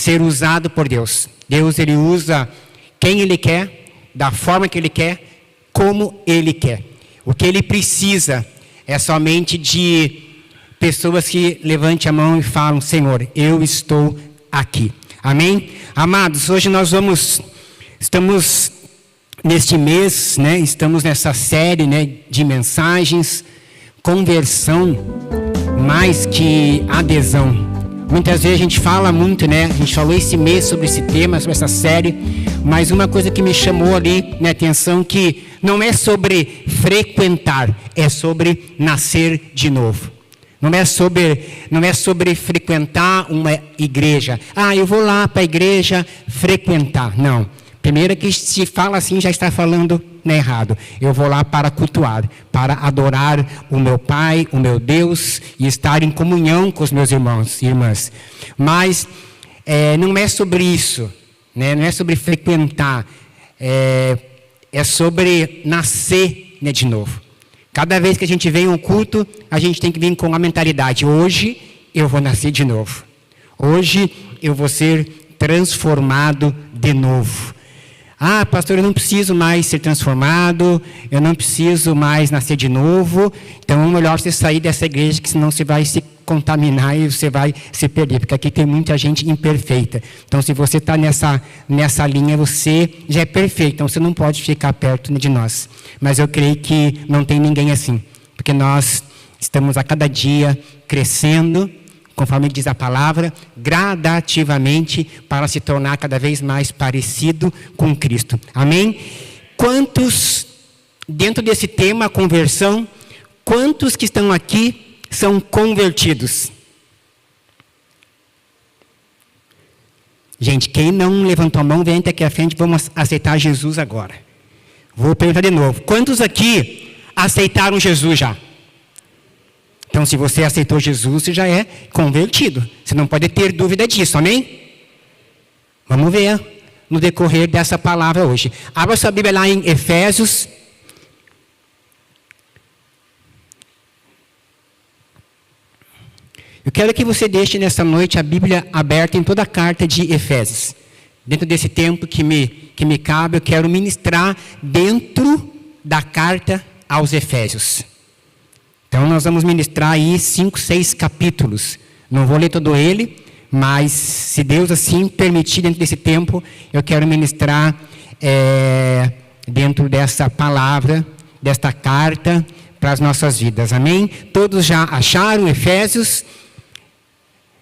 ser usado por Deus. Deus, Ele usa quem Ele quer, da forma que Ele quer, como Ele quer. O que Ele precisa é somente de pessoas que levantem a mão e falam: Senhor, eu estou aqui. Amém? Amados, hoje nós estamos neste mês, né? Estamos nessa série, né, de mensagens, conversão mais que adesão. Muitas vezes a gente fala muito, né? A gente falou esse mês sobre esse tema, sobre essa série, mas uma coisa que me chamou ali, né, atenção, que não é sobre frequentar, é sobre nascer de novo. Não é sobre frequentar uma igreja. Eu vou lá para a igreja frequentar. Não. Primeiro que se fala assim, já está falando, né, errado. Eu vou lá para cultuar, para adorar o meu Pai, o meu Deus, e estar em comunhão com os meus irmãos e irmãs. Mas não é sobre isso, né? Não é sobre frequentar. É sobre nascer, né, de novo. Cada vez que a gente vem a um culto, a gente tem que vir com a mentalidade: hoje eu vou nascer de novo. Hoje eu vou ser transformado de novo. Pastor, eu não preciso mais ser transformado, eu não preciso mais nascer de novo, então é melhor você sair dessa igreja, que senão você vai se contaminar e você vai se perder, porque aqui tem muita gente imperfeita. Então, se você está nessa linha, você já é perfeito, então você não pode ficar perto de nós. Mas eu creio que não tem ninguém assim, porque nós estamos a cada dia crescendo, conforme diz a palavra, gradativamente, para se tornar cada vez mais parecido com Cristo. Amém? Quantos, dentro desse tema, conversão, quantos que estão aqui são convertidos? Gente, quem não levantou a mão, vem até aqui à frente, vamos aceitar Jesus agora. Vou perguntar de novo. Quantos aqui aceitaram Jesus já? Então, se você aceitou Jesus, você já é convertido. Você não pode ter dúvida disso, amém? Vamos ver no decorrer dessa palavra hoje. Abra sua Bíblia lá em Efésios. Eu quero que você deixe nessa noite a Bíblia aberta em toda a carta de Efésios. Dentro desse tempo que me cabe, eu quero ministrar dentro da carta aos Efésios. Então, nós vamos ministrar aí 5, 6 capítulos. Não vou ler todo ele, mas se Deus assim permitir, dentro desse tempo, eu quero ministrar dentro dessa palavra, desta carta, para as nossas vidas. Amém? Todos já acharam Efésios?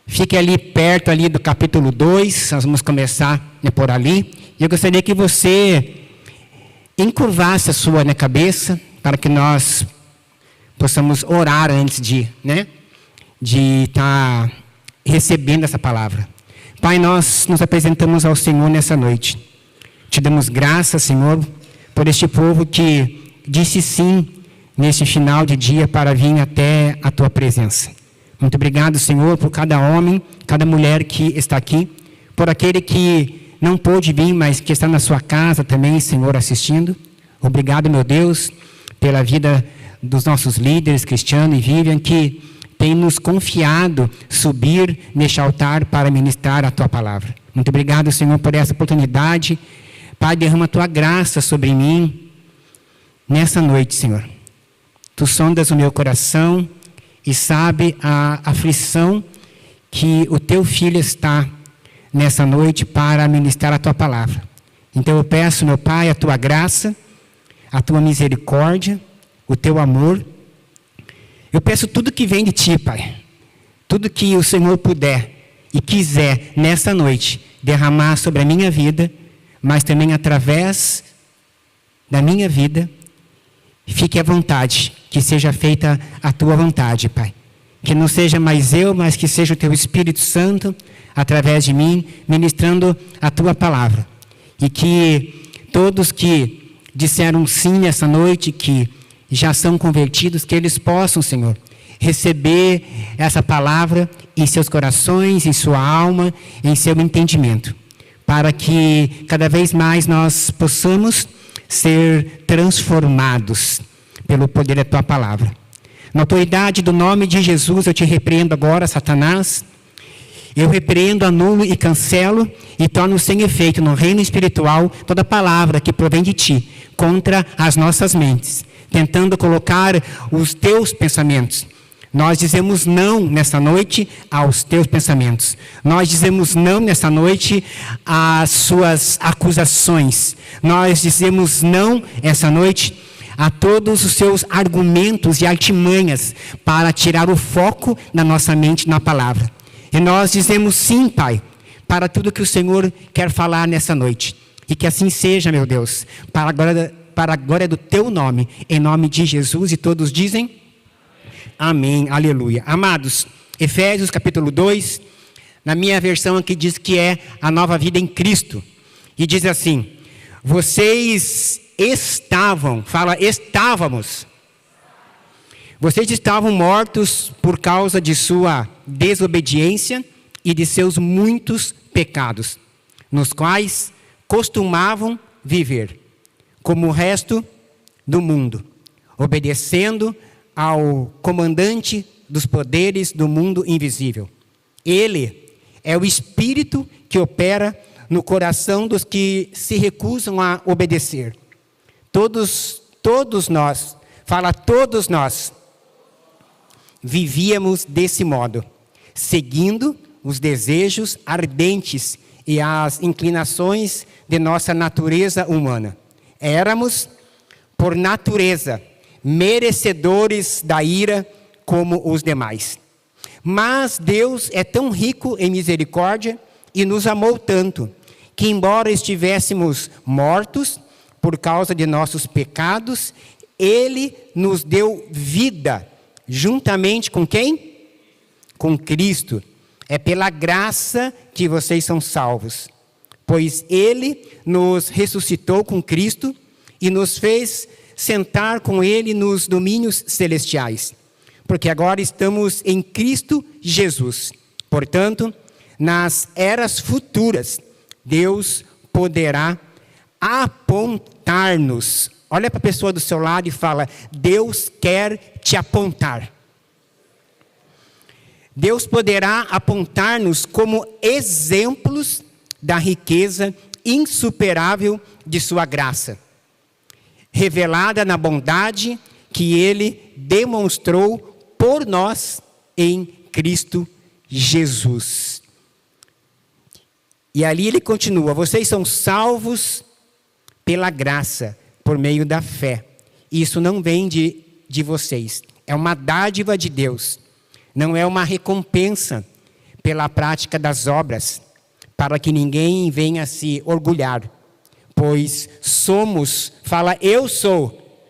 Fique ali perto ali do capítulo 2, nós vamos começar, né, por ali. E eu gostaria que você encurvasse a sua, né, cabeça, para que nós possamos orar antes de estar recebendo essa palavra. Pai, nós nos apresentamos ao Senhor nessa noite. Te damos graças, Senhor, por este povo que disse sim neste final de dia para vir até a Tua presença. Muito obrigado, Senhor, por cada homem, cada mulher que está aqui, por aquele que não pôde vir, mas que está na sua casa também, Senhor, assistindo. Obrigado, meu Deus, pela vida dos nossos líderes, Cristiano e Vivian, que tem nos confiado subir neste altar para ministrar a Tua palavra. Muito obrigado, Senhor, por essa oportunidade. Pai, derrama a Tua graça sobre mim nessa noite, Senhor. Tu sondas o meu coração e sabe a aflição que o Teu Filho está nessa noite para ministrar a Tua palavra. Então eu peço, meu Pai, a Tua graça, a Tua misericórdia, o Teu amor. Eu peço tudo que vem de Ti, Pai. Tudo que o Senhor puder e quiser nessa noite derramar sobre a minha vida, mas também através da minha vida, fique à vontade, que seja feita a Tua vontade, Pai. Que não seja mais eu, mas que seja o Teu Espírito Santo, através de mim, ministrando a Tua palavra. E que todos que disseram sim nessa noite, que já são convertidos, que eles possam, Senhor, receber essa palavra em seus corações, em sua alma, em seu entendimento, para que cada vez mais nós possamos ser transformados pelo poder da Tua palavra. Na autoridade do nome de Jesus, eu te repreendo agora, Satanás, eu repreendo, anulo e cancelo e torno sem efeito no reino espiritual toda palavra que provém de ti contra as nossas mentes, tentando colocar os teus pensamentos. Nós dizemos não nessa noite aos teus pensamentos. Nós dizemos não nessa noite às suas acusações. Nós dizemos não essa noite a todos os seus argumentos e artimanhas para tirar o foco da nossa mente na palavra. E nós dizemos sim, Pai, para tudo que o Senhor quer falar nessa noite. E que assim seja, meu Deus, para a glória do teu nome, em nome de Jesus. E todos dizem amém, aleluia. Amados, Efésios capítulo 2, na minha versão aqui diz que é a nova vida em Cristo. E diz assim: vocês estávamos. Vocês estavam mortos por causa de sua desobediência e de seus muitos pecados, nos quais costumavam viver, como o resto do mundo, obedecendo ao comandante dos poderes do mundo invisível. Ele é o Espírito que opera no coração dos que se recusam a obedecer. Todos nós vivíamos desse modo, seguindo os desejos ardentes e as inclinações de nossa natureza humana. Éramos, por natureza, merecedores da ira como os demais. Mas Deus é tão rico em misericórdia e nos amou tanto, que embora estivéssemos mortos por causa de nossos pecados, Ele nos deu vida, juntamente com quem? Com Cristo. É pela graça que vocês são salvos, pois Ele nos ressuscitou com Cristo e nos fez sentar com Ele nos domínios celestiais, porque agora estamos em Cristo Jesus. Portanto, nas eras futuras, Deus poderá apontar-nos. Olha para a pessoa do seu lado e fala: Deus quer te apontar. Deus poderá apontar-nos como exemplos da riqueza insuperável de sua graça, revelada na bondade que Ele demonstrou por nós em Cristo Jesus. E ali ele continua: vocês são salvos pela graça, por meio da fé. Isso não vem de vocês, é uma dádiva de Deus. Não é uma recompensa pela prática das obras, para que ninguém venha se orgulhar. Pois somos, fala eu sou,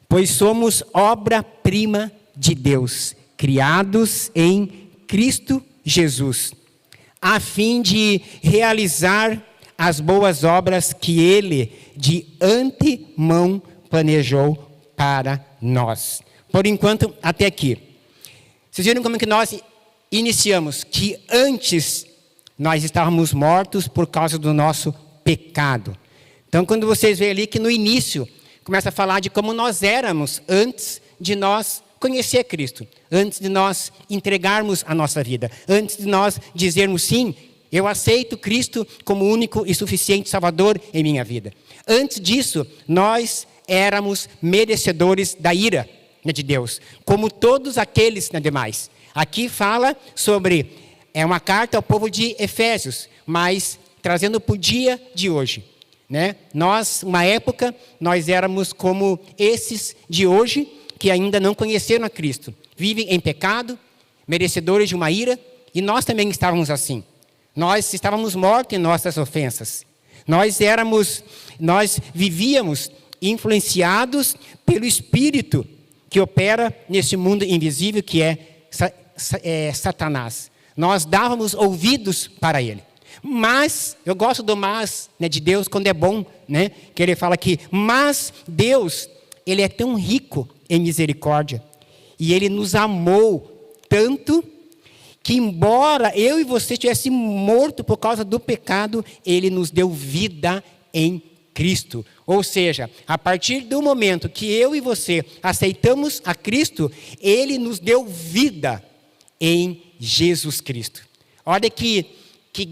pois somos obra-prima de Deus, criados em Cristo Jesus, a fim de realizar as boas obras que Ele de antemão planejou para nós. Por enquanto, até aqui. Vocês viram como que nós iniciamos? Que antes nós estávamos mortos por causa do nosso pecado. Então, quando vocês veem ali que no início começa a falar de como nós éramos antes de nós conhecer Cristo, antes de nós entregarmos a nossa vida, antes de nós dizermos sim, eu aceito Cristo como único e suficiente Salvador em minha vida. Antes disso, nós éramos merecedores da ira de Deus, como todos aqueles demais. Aqui fala sobre, é uma carta ao povo de Efésios, mas trazendo para o dia de hoje. Nós, uma época, nós éramos como esses de hoje, que ainda não conheceram a Cristo. Vivem em pecado, merecedores de uma ira, e nós também estávamos assim. Nós estávamos mortos em nossas ofensas. Nós vivíamos influenciados pelo Espírito que opera nesse mundo invisível que é Satanás. Nós dávamos ouvidos para ele. Mas, eu gosto do mas de Deus quando é bom, que ele fala que, mas Deus, Ele é tão rico em misericórdia, e Ele nos amou tanto, que embora eu e você tivesse morto por causa do pecado, Ele nos deu vida em Cristo. Ou seja, a partir do momento que eu e você aceitamos a Cristo, Ele nos deu vida em Jesus Cristo. Olha que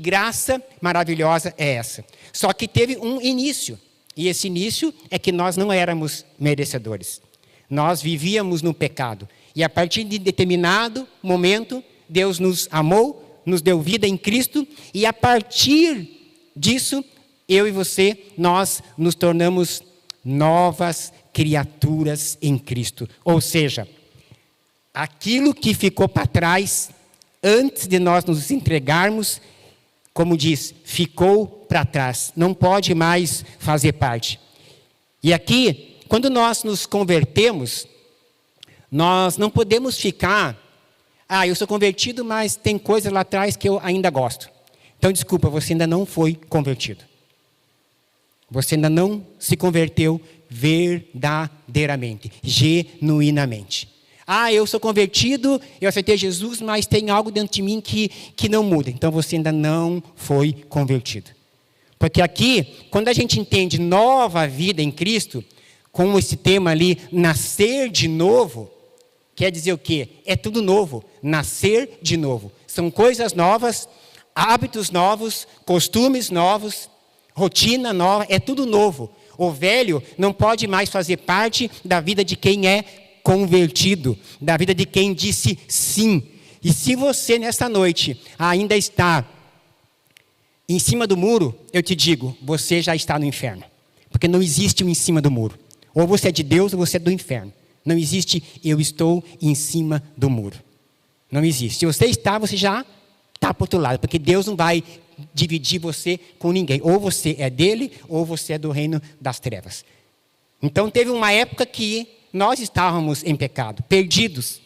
graça maravilhosa é essa. Só que teve um início. E esse início é que nós não éramos merecedores. Nós vivíamos no pecado. E a partir de determinado momento, Deus nos amou, nos deu vida em Cristo. E a partir disso, eu e você, nós nos tornamos novas criaturas em Cristo. Ou seja, aquilo que ficou para trás, antes de nós nos entregarmos, como diz, ficou para trás, não pode mais fazer parte. E aqui, quando nós nos convertemos, nós não podemos ficar, eu sou convertido, mas tem coisa lá atrás que eu ainda gosto. Então, desculpa, você ainda não foi convertido. Você ainda não se converteu verdadeiramente, genuinamente. Eu sou convertido, eu aceitei Jesus, mas tem algo dentro de mim que não muda. Então você ainda não foi convertido. Porque aqui, quando a gente entende nova vida em Cristo, com esse tema ali, nascer de novo, quer dizer o quê? É tudo novo, nascer de novo. São coisas novas, hábitos novos, costumes novos, rotina nova, é tudo novo. O velho não pode mais fazer parte da vida de quem é convertido, da vida de quem disse sim. E se você nessa noite ainda está em cima do muro, eu te digo, você já está no inferno. Porque não existe um em cima do muro. Ou você é de Deus ou você é do inferno. Não existe eu estou em cima do muro. Não existe. Se você está, você já está para o outro lado. Porque Deus não vai dividir você com ninguém. Ou você é dele ou você é do reino das trevas. Então teve uma época que nós estávamos em pecado, perdidos.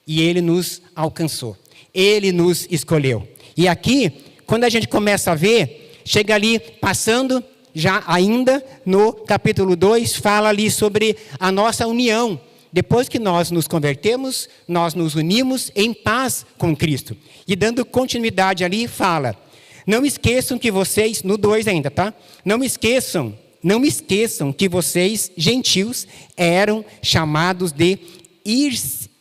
E Ele nos alcançou. Ele nos escolheu. E aqui, quando a gente começa a ver, chega ali passando, já ainda no capítulo 2, fala ali sobre a nossa união. Depois que nós nos convertemos, nós nos unimos em paz com Cristo. E dando continuidade ali, fala, não esqueçam que vocês, no 2 ainda, tá? Não me esqueçam que vocês, gentios, eram chamados de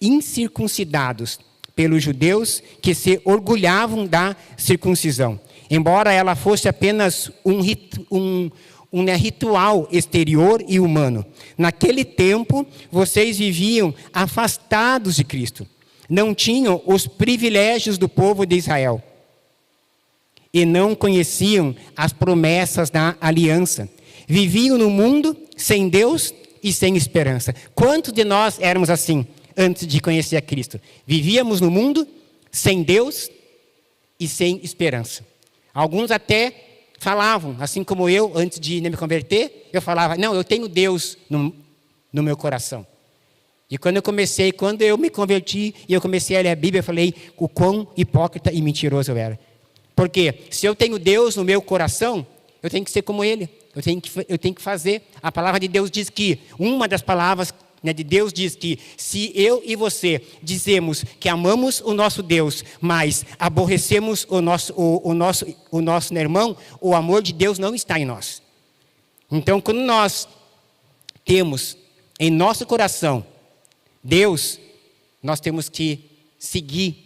incircuncidados pelos judeus que se orgulhavam da circuncisão. Embora ela fosse apenas um ritual exterior e humano. Naquele tempo, vocês viviam afastados de Cristo. Não tinham os privilégios do povo de Israel. E não conheciam as promessas da aliança. Viviam no mundo sem Deus e sem esperança. Quantos de nós éramos assim antes de conhecer a Cristo? Vivíamos no mundo sem Deus e sem esperança. Alguns até falavam, assim como eu, antes de me converter, eu falava, não, eu tenho Deus no meu coração. E quando eu me converti e eu comecei a ler a Bíblia, eu falei o quão hipócrita e mentiroso eu era. Porque se eu tenho Deus no meu coração, eu tenho que ser como Ele. Eu tenho que fazer. A palavra de Deus diz que, uma das palavras de Deus diz que, se eu e você dizemos que amamos o nosso Deus, mas aborrecemos o nosso irmão, o amor de Deus não está em nós. Então, quando nós temos em nosso coração Deus, nós temos que seguir,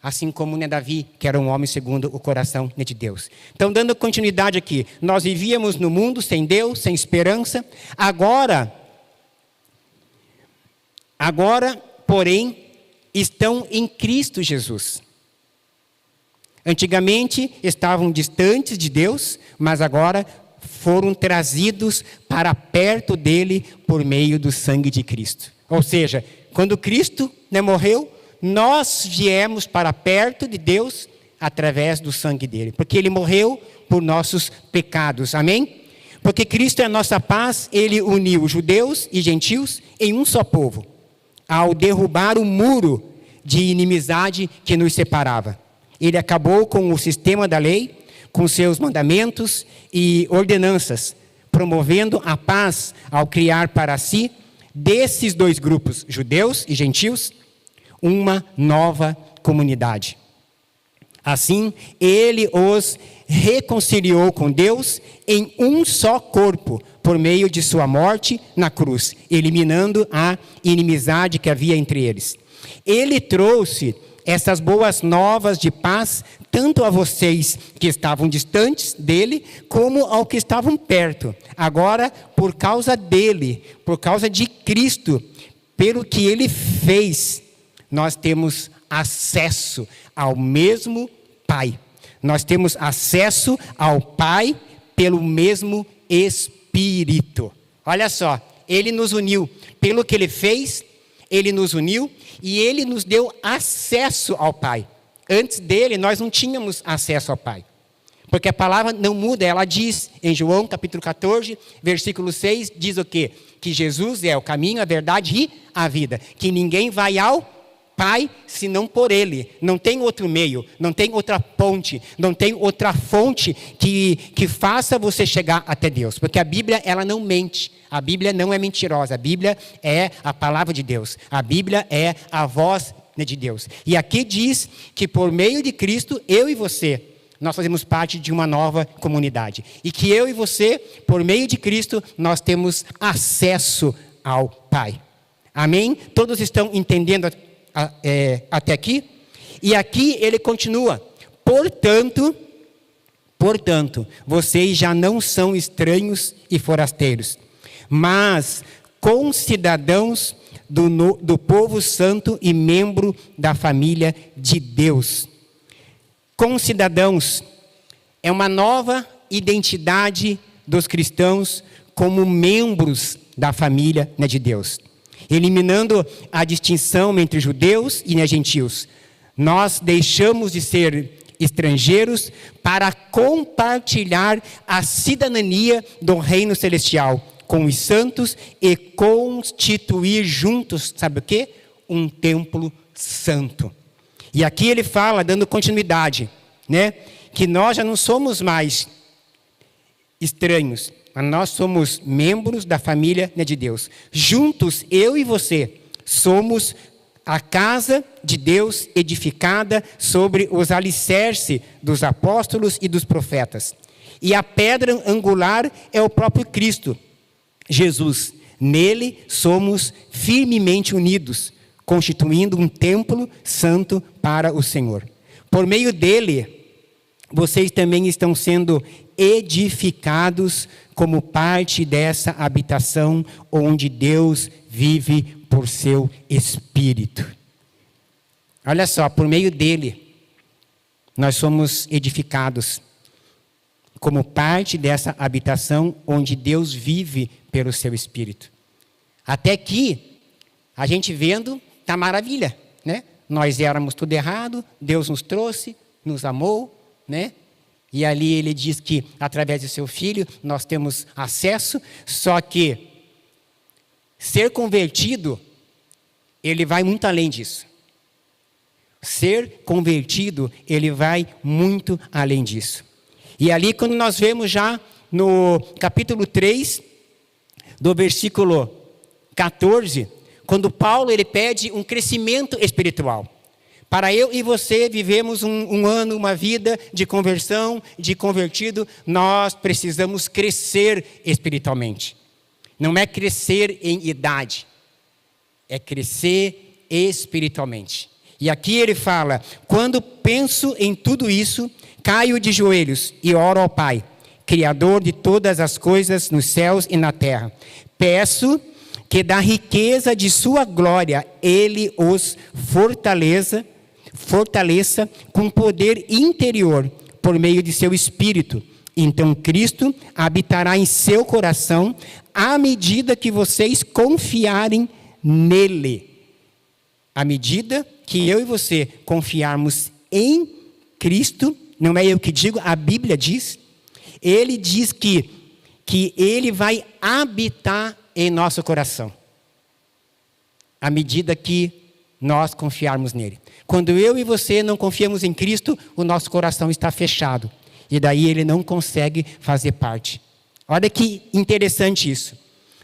assim como Davi, que era um homem segundo o coração de Deus. Então, dando continuidade aqui, nós vivíamos no mundo sem Deus, sem esperança. Agora, porém, estão em Cristo Jesus. Antigamente estavam distantes de Deus, mas agora foram trazidos para perto dele por meio do sangue de Cristo. Ou seja, quando Cristo morreu, nós viemos para perto de Deus através do sangue dele. Porque ele morreu por nossos pecados. Amém? Porque Cristo é a nossa paz, ele uniu judeus e gentios em um só povo, ao derrubar o muro de inimizade que nos separava. Ele acabou com o sistema da lei, com seus mandamentos e ordenanças, promovendo a paz ao criar para si, desses dois grupos, judeus e gentios, uma nova comunidade. Assim, ele os reconciliou com Deus em um só corpo, por meio de sua morte na cruz, eliminando a inimizade que havia entre eles. Ele trouxe essas boas novas de paz, tanto a vocês que estavam distantes dele, como ao que estavam perto. Agora, por causa dele, por causa de Cristo, pelo que ele fez, nós temos acesso ao mesmo Pai. Nós temos acesso ao Pai pelo mesmo Espírito. Olha só, ele nos uniu. Pelo que ele fez, ele nos uniu e ele nos deu acesso ao Pai. Antes dele, nós não tínhamos acesso ao Pai. Porque a palavra não muda, ela diz em João capítulo 14, versículo 6, diz o quê? Que Jesus é o caminho, a verdade e a vida. Que ninguém vai ao Pai, senão por Ele. Não tem outro meio, não tem outra ponte, não tem outra fonte que faça você chegar até Deus. Porque a Bíblia, ela não mente. A Bíblia não é mentirosa. A Bíblia é a palavra de Deus. A Bíblia é a voz de Deus. E aqui diz que por meio de Cristo, eu e você, nós fazemos parte de uma nova comunidade. E que eu e você, por meio de Cristo, nós temos acesso ao Pai. Amém? Todos estão entendendo até aqui? E aqui ele continua. Portanto, vocês já não são estranhos e forasteiros, mas concidadãos do povo santo e membro da família de Deus. Concidadãos é uma nova identidade dos cristãos como membros da família de Deus, eliminando a distinção entre judeus e gentios. Nós deixamos de ser estrangeiros para compartilhar a cidadania do reino celestial com os santos e constituir juntos, sabe o quê? Um templo santo. E aqui ele fala, dando continuidade, que nós já não somos mais estranhos, mas nós somos membros da família de Deus. Juntos, eu e você, somos a casa de Deus edificada sobre os alicerces dos apóstolos e dos profetas. E a pedra angular é o próprio Cristo, Jesus. Nele somos firmemente unidos, constituindo um templo santo para o Senhor. Por meio dele, vocês também estão sendo edificados como parte dessa habitação onde Deus vive por seu Espírito. Olha só, por meio dele, nós somos edificados como parte dessa habitação onde Deus vive pelo seu Espírito. Até aqui, a gente vendo, está maravilha, Nós éramos tudo errado, Deus nos trouxe, nos amou, E ali ele diz que, através do seu Filho, nós temos acesso, só que ser convertido, ele vai muito além disso. Ser convertido, ele vai muito além disso. E ali, quando nós vemos já no capítulo 3, do versículo 14, quando Paulo ele pede um crescimento espiritual. Para eu e você vivemos um ano, uma vida de conversão, de convertido, nós precisamos crescer espiritualmente. Não é crescer em idade, é crescer espiritualmente. E aqui ele fala, quando penso em tudo isso, caio de joelhos e oro ao Pai, Criador de todas as coisas nos céus e na terra. Peço que da riqueza de sua glória, ele os fortaleça com poder interior, por meio de seu Espírito. Então Cristo habitará em seu coração, à medida que vocês confiarem nele. À medida que eu e você confiarmos em Cristo, não é eu que digo, a Bíblia diz, ele diz que ele vai habitar em nosso coração, à medida que nós confiarmos nele. Quando eu e você não confiamos em Cristo, o nosso coração está fechado. E daí ele não consegue fazer parte. Olha que interessante isso.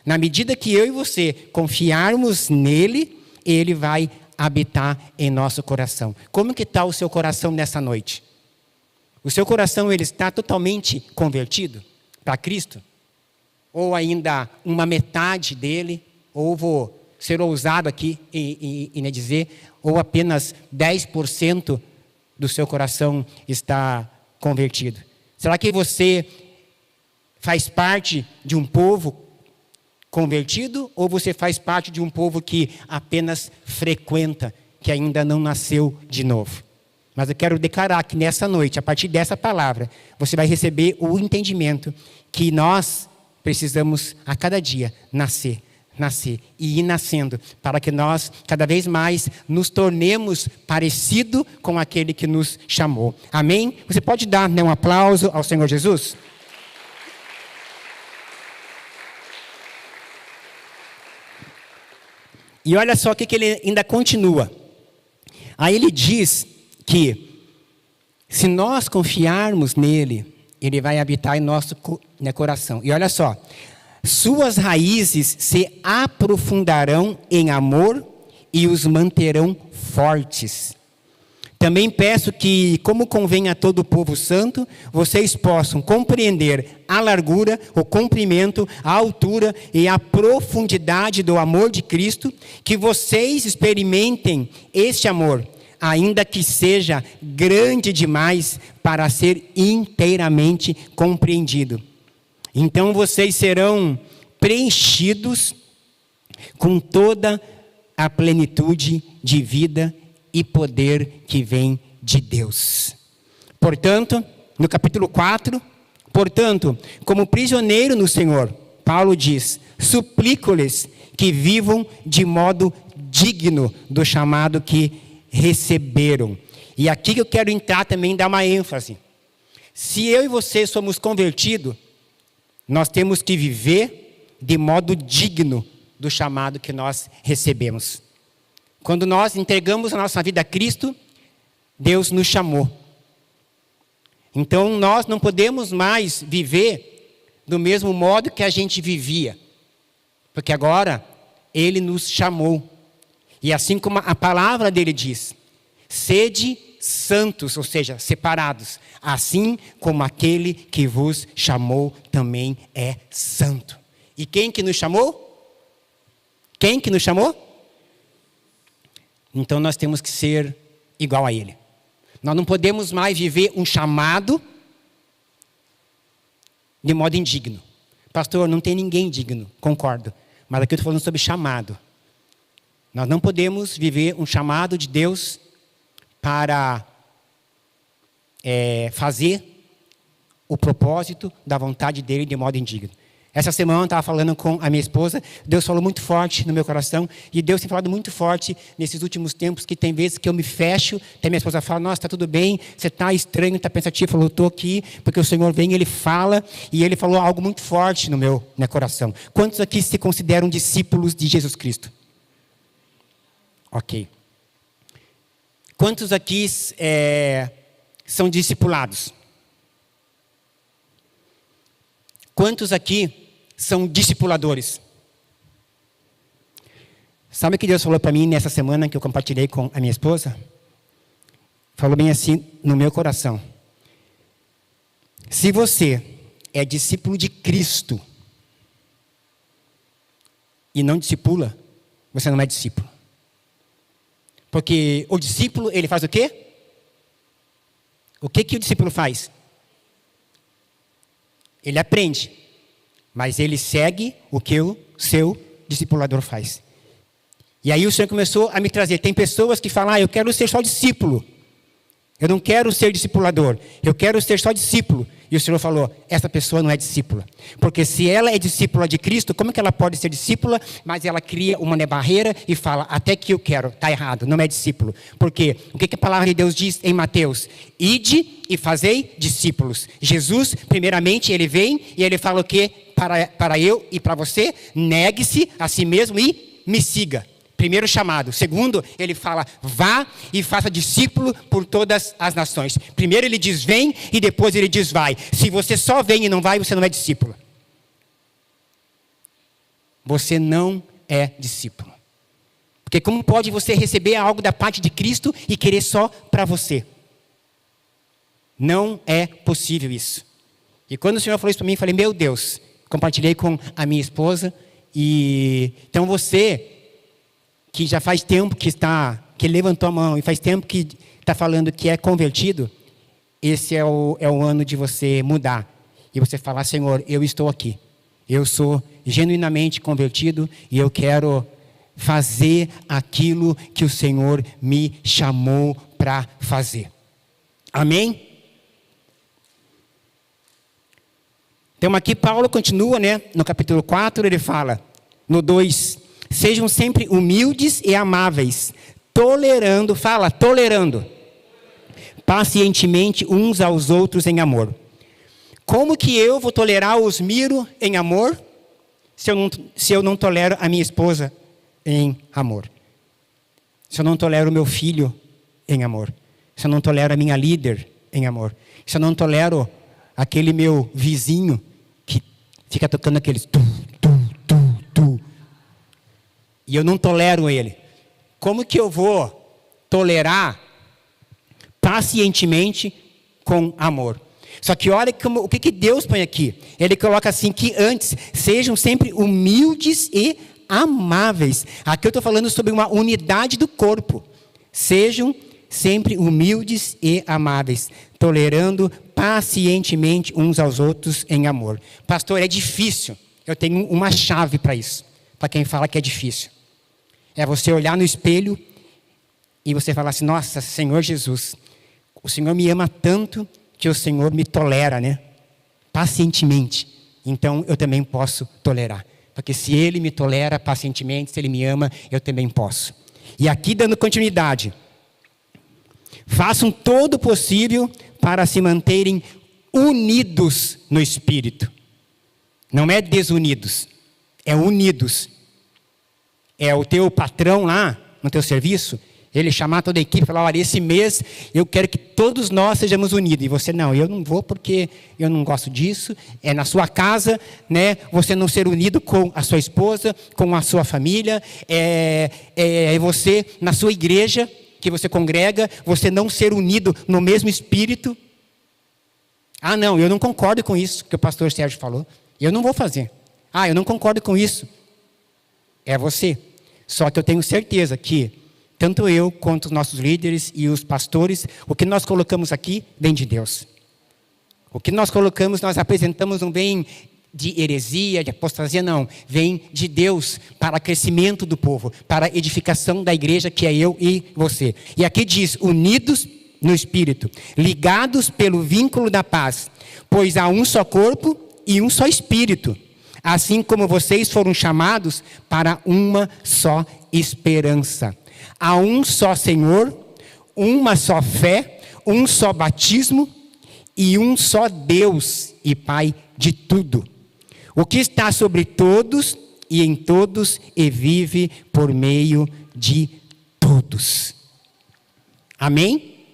Na medida que eu e você confiarmos nele, ele vai habitar em nosso coração. Como que está o seu coração nessa noite? O seu coração ele está totalmente convertido para Cristo? Ou ainda uma metade dele? Ou ser ousado aqui e dizer, ou apenas 10% do seu coração está convertido? Será que você faz parte de um povo convertido, ou você faz parte de um povo que apenas frequenta, que ainda não nasceu de novo? Mas eu quero declarar que nessa noite, a partir dessa palavra, você vai receber o entendimento que nós precisamos a cada dia nascer e ir nascendo, para que nós cada vez mais nos tornemos parecido com aquele que nos chamou. Amém? Você pode dar, né, um aplauso ao Senhor Jesus? E olha só o que ele ainda continua. Aí ele diz que se nós confiarmos nele, ele vai habitar em nosso coração. E olha só, suas raízes se aprofundarão em amor e os manterão fortes. Também peço que, como convém a todo o povo santo, vocês possam compreender a largura, o comprimento, a altura e a profundidade do amor de Cristo, que vocês experimentem este amor, ainda que seja grande demais para ser inteiramente compreendido. Então vocês serão preenchidos com toda a plenitude de vida e poder que vem de Deus. Portanto, no capítulo 4, portanto, como prisioneiro no Senhor, Paulo diz, suplico-lhes que vivam de modo digno do chamado que receberam. E aqui que eu quero entrar também, dar uma ênfase. Se eu e você somos convertidos, nós temos que viver de modo digno do chamado que nós recebemos. Quando nós entregamos a nossa vida a Cristo, Deus nos chamou. Então nós não podemos mais viver do mesmo modo que a gente vivia, porque agora Ele nos chamou. E assim como a palavra dele diz, sede santos, ou seja, separados, assim como aquele que vos chamou também é santo. E quem que nos chamou? Quem que nos chamou? Então nós temos que ser igual a ele. Nós não podemos mais viver um chamado de modo indigno. Pastor, não tem ninguém digno, concordo. Mas aqui eu estou falando sobre chamado. Nós não podemos viver um chamado de Deus para fazer o propósito da vontade dele de modo indigno. Essa semana eu estava falando com a minha esposa, Deus falou muito forte no meu coração, e Deus tem falado muito forte nesses últimos tempos, que tem vezes que eu me fecho, até minha esposa fala, nossa, está tudo bem, você está estranho, está pensativo, eu falo, eu estou aqui, porque o Senhor vem, Ele fala, e Ele falou algo muito forte no meu coração. Quantos aqui se consideram discípulos de Jesus Cristo? Ok. Quantos aqui são discipulados? Quantos aqui são discipuladores? Sabe o que Deus falou para mim nessa semana que eu compartilhei com a minha esposa? Falou bem assim no meu coração. Se você é discípulo de Cristo e não discipula, você não é discípulo. Porque o discípulo, ele faz o quê? O que o discípulo faz? Ele aprende, mas ele segue o que o seu discipulador faz. E aí o Senhor começou a me trazer. Tem pessoas que falam, eu quero ser só discípulo. Eu não quero ser discipulador. Eu quero ser só discípulo. E o Senhor falou, essa pessoa não é discípula. Porque se ela é discípula de Cristo, como é que ela pode ser discípula? Mas ela cria uma barreira e fala, até que eu quero. Está errado, não é discípulo. Porque o que a palavra de Deus diz em Mateus? Ide e fazei discípulos. Jesus, primeiramente, ele vem e ele fala o quê? Para eu e para você, negue-se a si mesmo e me siga. Primeiro chamado. Segundo, ele fala, vá e faça discípulo por todas as nações. Primeiro ele diz, vem, e depois ele diz, vai. Se você só vem e não vai, você não é discípulo. Você não é discípulo. Porque como pode você receber algo da parte de Cristo e querer só para você? Não é possível isso. E quando o Senhor falou isso para mim, eu falei, meu Deus, compartilhei com a minha esposa, e então você que já faz tempo que levantou a mão e faz tempo que está falando que é convertido, esse é o ano de você mudar. E você falar, Senhor, eu estou aqui. Eu sou genuinamente convertido e eu quero fazer aquilo que o Senhor me chamou para fazer. Amém? Então aqui Paulo continua, no capítulo 4, ele fala, no 2, sejam sempre humildes e amáveis, tolerando pacientemente uns aos outros em amor. Como que eu vou tolerar os Miro em amor, se eu não tolero a minha esposa em amor? Se eu não tolero o meu filho em amor? Se eu não tolero a minha líder em amor? Se eu não tolero aquele meu vizinho que fica tocando aqueles tu, e eu não tolero ele, como que eu vou tolerar pacientemente com amor? Só que olha o que Deus põe aqui. Ele coloca assim, que antes sejam sempre humildes e amáveis. Aqui eu estou falando sobre uma unidade do corpo. Sejam sempre humildes e amáveis, tolerando pacientemente uns aos outros em amor. Pastor, é difícil. Eu tenho uma chave para isso, para quem fala que é difícil. É você olhar no espelho e você falar assim, nossa, Senhor Jesus, o Senhor me ama tanto que o Senhor me tolera, pacientemente. Então, eu também posso tolerar. Porque se Ele me tolera pacientemente, se Ele me ama, eu também posso. E aqui, dando continuidade. Façam todo o possível para se manterem unidos no Espírito. Não é desunidos, é unidos. É o teu patrão lá, no teu serviço, ele chamar toda a equipe e falar, olha, esse mês eu quero que todos nós sejamos unidos. E você, não, eu não vou porque eu não gosto disso. É na sua casa, você não ser unido com a sua esposa, com a sua família. É você, na sua igreja, que você congrega, você não ser unido no mesmo espírito. Ah, não, eu não concordo com isso que o pastor Sérgio falou. Eu não vou fazer. Ah, eu não concordo com isso. É você. Só que eu tenho certeza que tanto eu quanto os nossos líderes e os pastores, o que nós colocamos aqui vem de Deus. O que nós colocamos, nós apresentamos, não vem de heresia, de apostasia, não. Vem de Deus para crescimento do povo, para edificação da igreja que é eu e você. E aqui diz, unidos no Espírito, ligados pelo vínculo da paz, pois há um só corpo e um só Espírito. Assim como vocês foram chamados para uma só esperança. Há um só Senhor, uma só fé, um só batismo e um só Deus e Pai de tudo. O que está sobre todos e em todos e vive por meio de todos. Amém?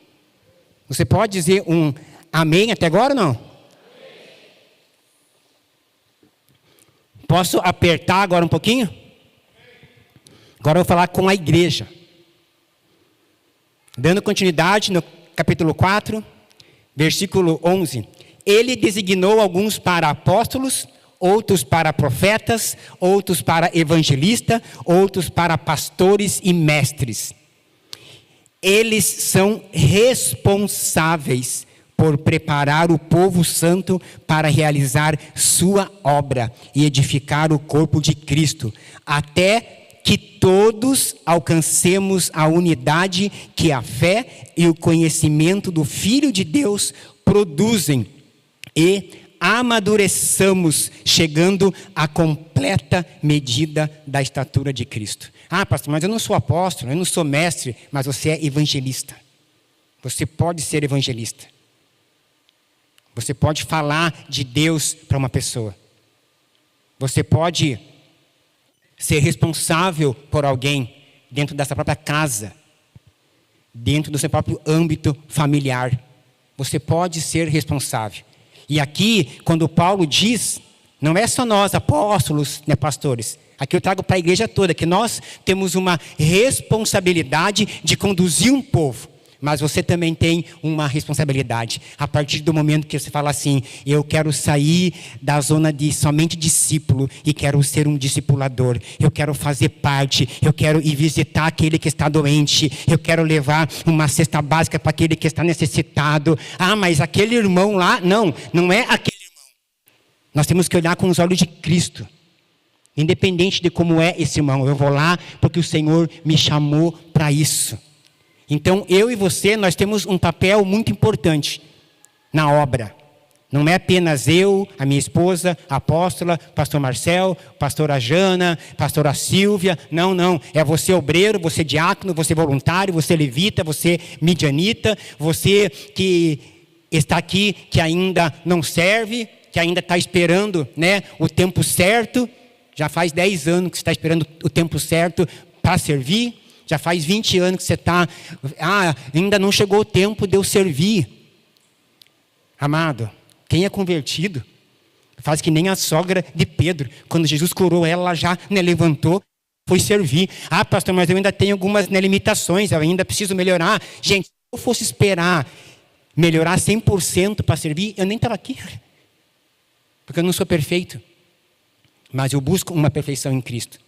Você pode dizer um amém até agora ou não? Posso apertar agora um pouquinho? Agora eu vou falar com a igreja. Dando continuidade no capítulo 4, versículo 11. Ele designou alguns para apóstolos, outros para profetas, outros para evangelistas, outros para pastores e mestres. Eles são responsáveis por preparar o povo santo para realizar sua obra e edificar o corpo de Cristo, até que todos alcancemos a unidade que a fé e o conhecimento do Filho de Deus produzem e amadureçamos, chegando à completa medida da estatura de Cristo. Ah, pastor, mas eu não sou apóstolo, eu não sou mestre, mas você é evangelista. Você pode ser evangelista. Você pode falar de Deus para uma pessoa. Você pode ser responsável por alguém dentro dessa própria casa, dentro do seu próprio âmbito familiar. Você pode ser responsável. E aqui, quando Paulo diz, não é só nós, apóstolos, pastores. Aqui eu trago para a igreja toda, que nós temos uma responsabilidade de conduzir um povo. Mas você também tem uma responsabilidade. A partir do momento que você fala assim, eu quero sair da zona de somente discípulo e quero ser um discipulador. Eu quero fazer parte, eu quero ir visitar aquele que está doente. Eu quero levar uma cesta básica para aquele que está necessitado. Ah, mas aquele irmão lá, não é aquele irmão. Nós temos que olhar com os olhos de Cristo. Independente de como é esse irmão, eu vou lá porque o Senhor me chamou para isso. Então, eu e você, nós temos um papel muito importante na obra. Não é apenas eu, a minha esposa, a apóstola, pastor Marcel, pastora Jana, pastora Silvia. Não. É você obreiro, você diácono, você voluntário, você levita, você midianita, você que está aqui, que ainda não serve, que ainda está esperando, né, o tempo certo. Já faz 10 anos que você está esperando o tempo certo para servir. Já faz 20 anos que você está... ainda não chegou o tempo de eu servir. Amado, quem é convertido faz que nem a sogra de Pedro. Quando Jesus curou ela, ela já levantou, foi servir. Ah, pastor, mas eu ainda tenho algumas limitações, eu ainda preciso melhorar. Gente, se eu fosse esperar melhorar 100% para servir, eu nem estava aqui. Porque eu não sou perfeito. Mas eu busco uma perfeição em Cristo.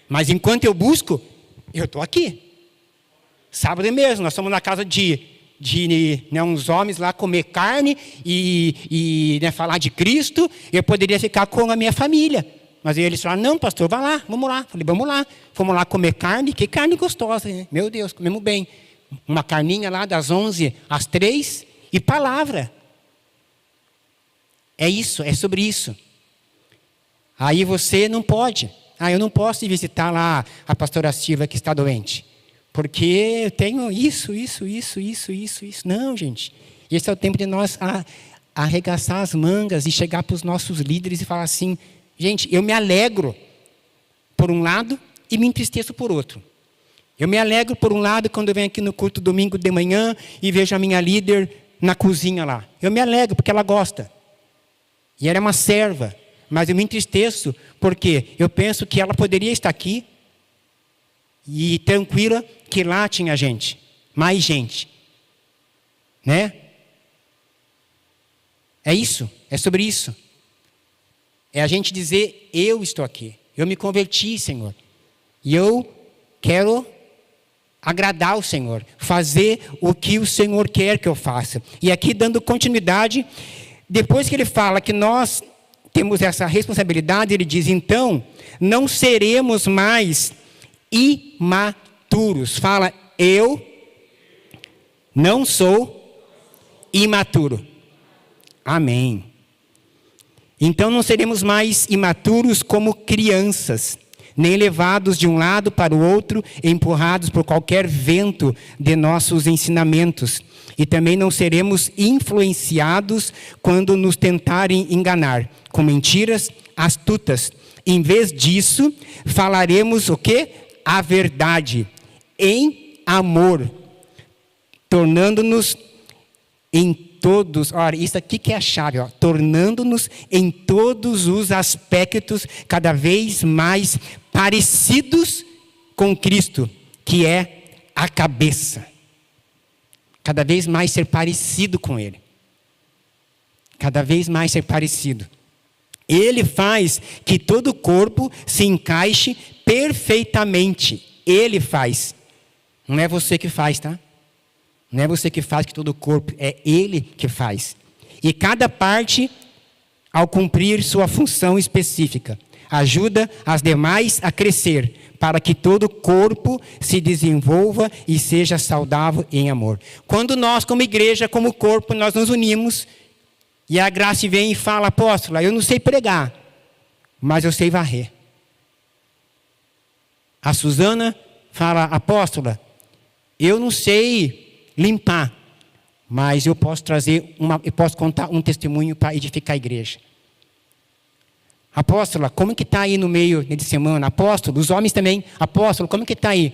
Mas enquanto eu busco, eu estou aqui. Sábado mesmo, nós estamos na casa de uns homens lá comer carne e falar de Cristo. Eu poderia ficar com a minha família. Mas eles falaram, não, pastor, vai lá, vamos lá. Falei, vamos lá. Fomos lá comer carne, que carne gostosa, hein? Meu Deus, comemos bem. Uma carninha lá das 11 às 3 e palavra. É isso, é sobre isso. Aí você não pode. Eu não posso ir visitar lá a pastora Silva que está doente. Porque eu tenho isso. Não, gente. Esse é o tempo de nós arregaçar as mangas e chegar para os nossos líderes e falar assim, gente, eu me alegro por um lado e me entristeço por outro. Eu me alegro por um lado quando eu venho aqui no culto domingo de manhã e vejo a minha líder na cozinha lá. Eu me alegro porque ela gosta. E ela é uma serva. Mas eu me entristeço porque eu penso que ela poderia estar aqui e tranquila que lá tinha gente, mais gente, né? É isso, é sobre isso. É a gente dizer, eu estou aqui, eu me converti, Senhor, e eu quero agradar o Senhor, fazer o que o Senhor quer que eu faça. E aqui dando continuidade, depois que ele fala que nós temos essa responsabilidade, ele diz, então, não seremos mais imaturos. Fala, eu não sou imaturo. Amém. Então não seremos mais imaturos como crianças, nem levados de um lado para o outro, empurrados por qualquer vento de nossos ensinamentos. E também não seremos influenciados quando nos tentarem enganar, com mentiras astutas. Em vez disso, falaremos o quê? A verdade, em amor, tornando-nos em todos, olha, isso aqui que é a chave, tornando-nos em todos os aspectos cada vez mais parecidos com Cristo, que é a cabeça. Cada vez mais ser parecido com Ele. Cada vez mais ser parecido. Ele faz que todo o corpo se encaixe perfeitamente. Ele faz. Não é você que faz, tá? Não é você que faz que todo o corpo, é Ele que faz. E cada parte, ao cumprir sua função específica, ajuda as demais a crescer, para que todo o corpo se desenvolva e seja saudável em amor. Quando nós, como igreja, como corpo, nós nos unimos, e a Graça vem e fala, apóstola, eu não sei pregar, mas eu sei varrer. A Suzana fala, apóstola, eu não sei limpar, mas eu posso eu posso contar um testemunho para edificar a igreja. Apóstola, como que está aí no meio de semana? Apóstolo, os homens também. Apóstolo, como que está aí?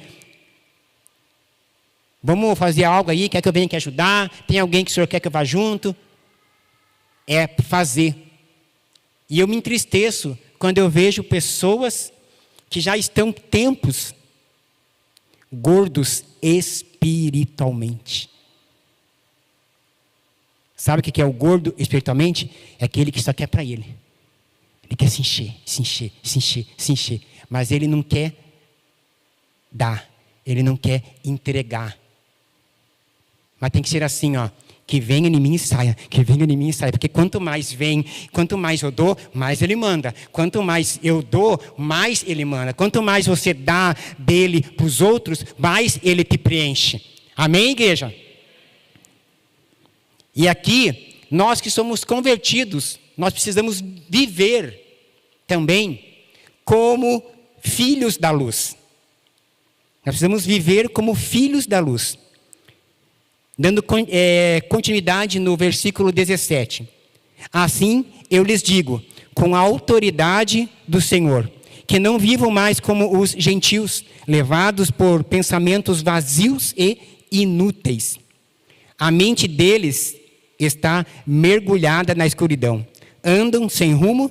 Vamos fazer algo aí? Quer que eu venha aqui ajudar? Tem alguém que o senhor quer que eu vá junto? É fazer. E eu me entristeço quando eu vejo pessoas que já estão tempos gordos espiritualmente. Sabe o que é o gordo espiritualmente? É aquele que só quer para ele. Ele quer se encher, se encher, se encher, se encher. Mas ele não quer dar. Ele não quer entregar. Mas tem que ser assim, ó. Que venha em mim e saia. Que venha em mim e saia. Porque quanto mais vem, quanto mais eu dou, mais ele manda. Quanto mais eu dou, mais ele manda. Quanto mais você dá dele para os outros, mais ele te preenche. Amém, igreja? E aqui, nós que somos convertidos, nós precisamos viver também como filhos da luz. Nós precisamos viver como filhos da luz. Dando continuidade no versículo 17. Assim eu lhes digo, com a autoridade do Senhor, que não vivam mais como os gentios, levados por pensamentos vazios e inúteis. A mente deles está mergulhada na escuridão. Andam sem rumo,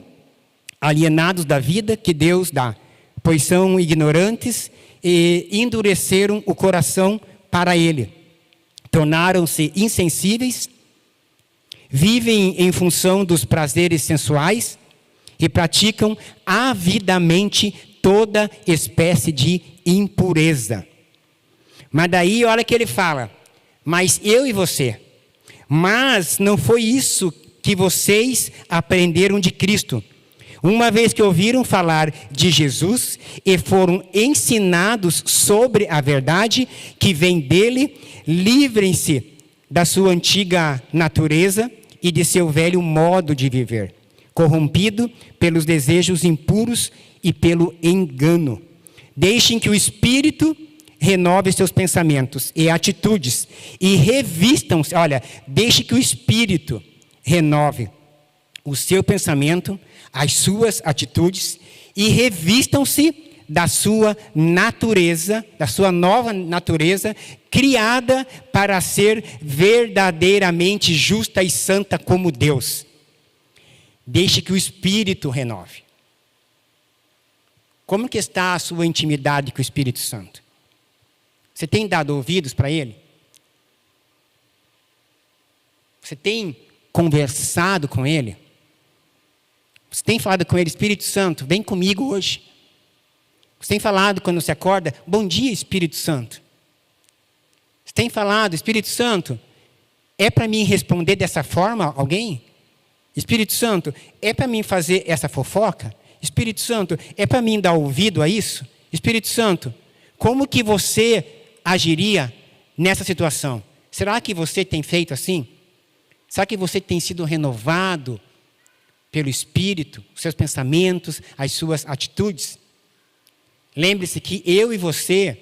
alienados da vida que Deus dá, pois são ignorantes e endureceram o coração para ele. Tornaram-se insensíveis, vivem em função dos prazeres sensuais e praticam avidamente toda espécie de impureza. Mas daí olha que ele fala, mas eu e você... Mas não foi isso que vocês aprenderam de Cristo. Uma vez que ouviram falar de Jesus e foram ensinados sobre a verdade que vem dele, livrem-se da sua antiga natureza e de seu velho modo de viver, corrompido pelos desejos impuros e pelo engano. Deixem que o Espírito renove seus pensamentos e atitudes e revistam-se. Olha, deixe que o Espírito renove o seu pensamento, as suas atitudes e revistam-se da sua natureza, da sua nova natureza, criada para ser verdadeiramente justa e santa como Deus. Deixe que o Espírito renove. Como que está a sua intimidade com o Espírito Santo? Você tem dado ouvidos para ele? Você tem conversado com ele? Você tem falado com ele, Espírito Santo, vem comigo hoje. Você tem falado quando você acorda, bom dia, Espírito Santo. Você tem falado, Espírito Santo, é para mim responder dessa forma alguém? Espírito Santo, é para mim fazer essa fofoca? Espírito Santo, é para mim dar ouvido a isso? Espírito Santo, como que você agiria nessa situação? Será que você tem feito assim? Será que você tem sido renovado pelo Espírito, os seus pensamentos, as suas atitudes? Lembre-se que eu e você,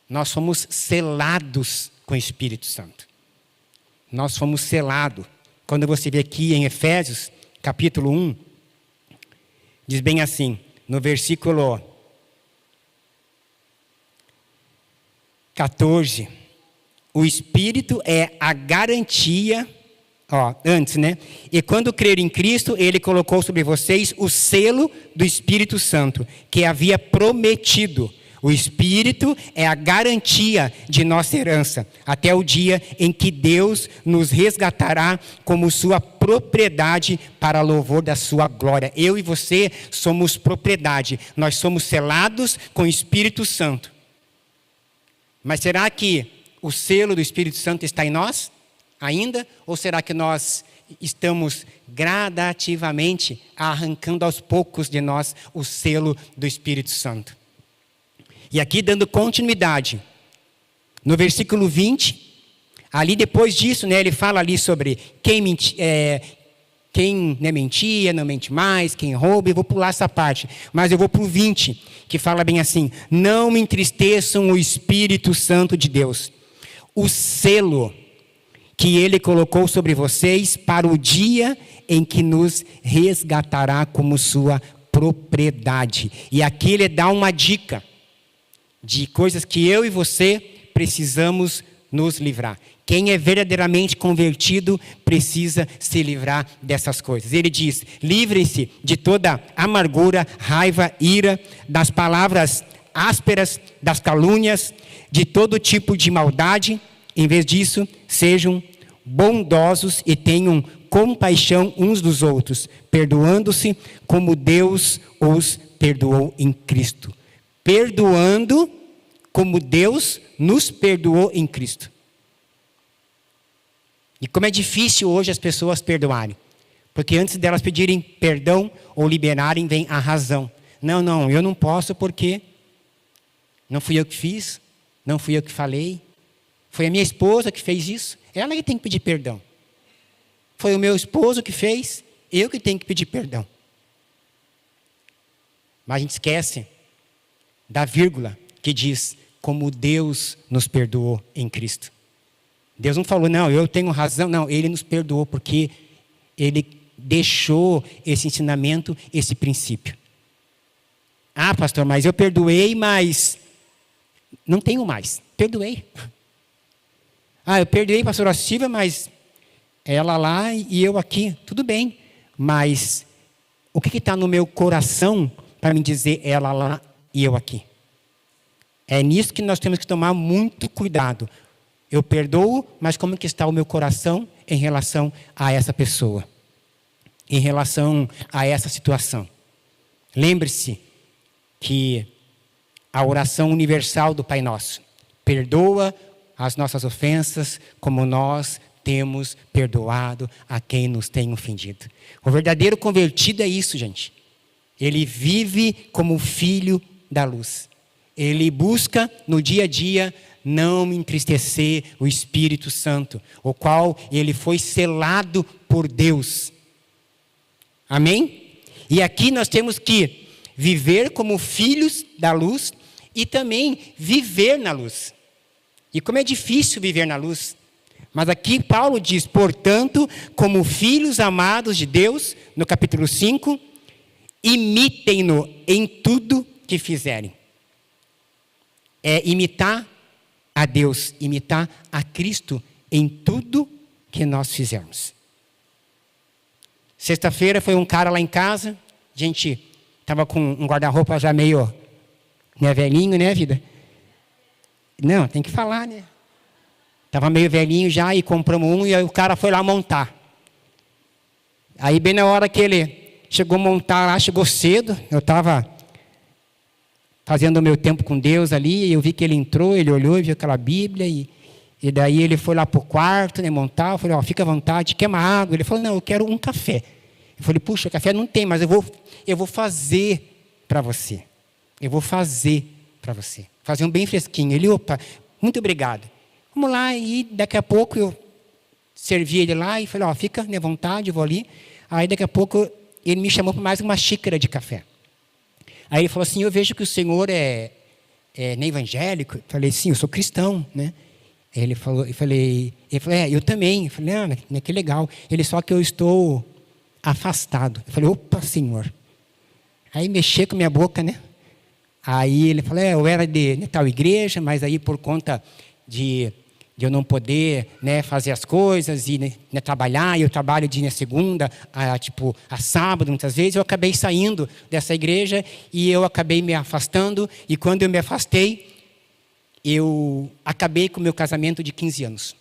nós somos selados com o Espírito Santo. Nós fomos selados. Quando você vê aqui em Efésios, capítulo 1, diz bem assim, no versículo 14, o Espírito é a garantia, antes, né? E quando crer em Cristo, Ele colocou sobre vocês o selo do Espírito Santo, que havia prometido. O Espírito é a garantia de nossa herança, até o dia em que Deus nos resgatará como sua propriedade para louvor da sua glória. Eu e você somos propriedade, nós somos selados com o Espírito Santo. Mas será que o selo do Espírito Santo está em nós ainda? Ou será que nós estamos gradativamente arrancando aos poucos de nós o selo do Espírito Santo? E aqui dando continuidade, no versículo 20, ali depois disso, né, ele fala ali sobre quem mentia, não mente mais, quem rouba, eu vou pular essa parte. Mas eu vou para o 20, que fala bem assim, não entristeçam o Espírito Santo de Deus, o selo que Ele colocou sobre vocês para o dia em que nos resgatará como sua propriedade. E aqui ele dá uma dica de coisas que eu e você precisamos nos livrar. Quem é verdadeiramente convertido precisa se livrar dessas coisas. Ele diz, livrem-se de toda amargura, raiva, ira, das palavras ásperas, das calúnias, de todo tipo de maldade. Em vez disso, sejam bondosos e tenham compaixão uns dos outros, perdoando-se como Deus os perdoou em Cristo. Perdoando como Deus nos perdoou em Cristo. E como é difícil hoje as pessoas perdoarem. Porque antes delas pedirem perdão ou liberarem, vem a razão. Não, eu não posso porque não fui eu que fiz, não fui eu que falei. Foi a minha esposa que fez isso, ela que tem que pedir perdão. Foi o meu esposo que fez, eu que tenho que pedir perdão. Mas a gente esquece da vírgula que diz como Deus nos perdoou em Cristo. Deus não falou, não, eu tenho razão. Não, Ele nos perdoou porque Ele deixou esse ensinamento, esse princípio. Ah, pastor, mas eu perdoei, mas não tenho mais. Perdoei. Ah, eu perdoei a pastora Silvia, mas ela lá e eu aqui. Tudo bem, mas o que está no meu coração para me dizer ela lá e eu aqui? É nisso que nós temos que tomar muito cuidado. Eu perdoo, mas como que está o meu coração em relação a essa pessoa? Em relação a essa situação? Lembre-se que a oração universal do Pai Nosso: perdoa as nossas ofensas como nós temos perdoado a quem nos tem ofendido. O verdadeiro convertido é isso, gente. Ele vive como filho da luz. Ele busca no dia a dia não entristecer o Espírito Santo, o qual ele foi selado por Deus. Amém? E aqui nós temos que viver como filhos da luz e também viver na luz. E como é difícil viver na luz. Mas aqui Paulo diz, portanto, como filhos amados de Deus, no capítulo 5, imitem-no em tudo que fizerem. É imitar a Deus, imitar a Cristo em tudo que nós fizermos. Sexta-feira foi um cara lá em casa, a gente estava com um guarda-roupa já meio velhinho, né, vida? Não, tem que falar, né? Estava meio velhinho já e compramos um e aí o cara foi lá montar. Aí bem na hora que ele chegou a montar lá, chegou cedo, eu estava fazendo o meu tempo com Deus ali, e eu vi que ele entrou, ele olhou e viu aquela Bíblia, e daí ele foi lá para o quarto, né, montar, eu falei, fica à vontade, quer uma água? Ele falou, não, eu quero um café. Eu falei, puxa, café não tem, mas eu vou fazer para você. Eu vou fazer para você. Fazer um bem fresquinho. Ele, opa, muito obrigado. Vamos lá, e daqui a pouco eu servi ele lá e falei, fica à vontade, eu vou ali. Aí daqui a pouco ele me chamou para mais uma xícara de café. Aí ele falou assim, eu vejo que o senhor é evangélico. Eu falei, sim, eu sou cristão, né? Ele falou, eu também. Eu falei, que legal. Ele, só que eu estou afastado. Eu falei, opa, senhor. Aí mexeu com minha boca, né? Aí ele falou, eu era de tal igreja, mas aí por conta de eu não poder, né, fazer as coisas e trabalhar, e eu trabalho de segunda a sábado, muitas vezes, eu acabei saindo dessa igreja e eu acabei me afastando, e quando eu me afastei, eu acabei com o meu casamento de 15 anos.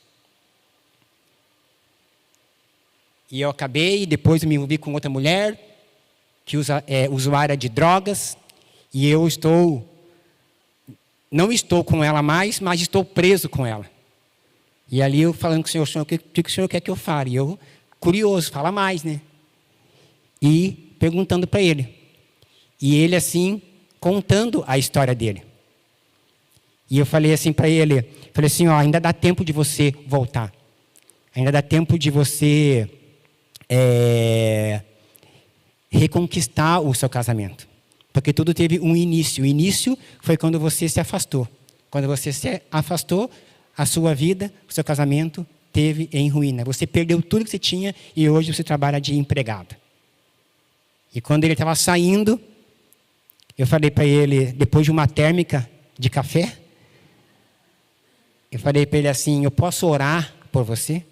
E eu acabei, depois eu me envolvi com outra mulher, que usuária de drogas, e eu não estou com ela mais, mas estou preso com ela. E ali eu falando com o senhor, o que o senhor quer que eu fale? E eu, curioso, fala mais, né? E perguntando para ele. E ele assim, contando a história dele. E eu falei assim para ele, assim, ainda dá tempo de você voltar. Ainda dá tempo de você reconquistar o seu casamento. Porque tudo teve um início. O início foi quando você se afastou. Quando você se afastou, a sua vida, o seu casamento teve em ruína. Você perdeu tudo que você tinha e hoje você trabalha de empregado. E quando ele estava saindo, eu falei para ele, depois de uma térmica de café, eu falei para ele assim, eu posso orar por você?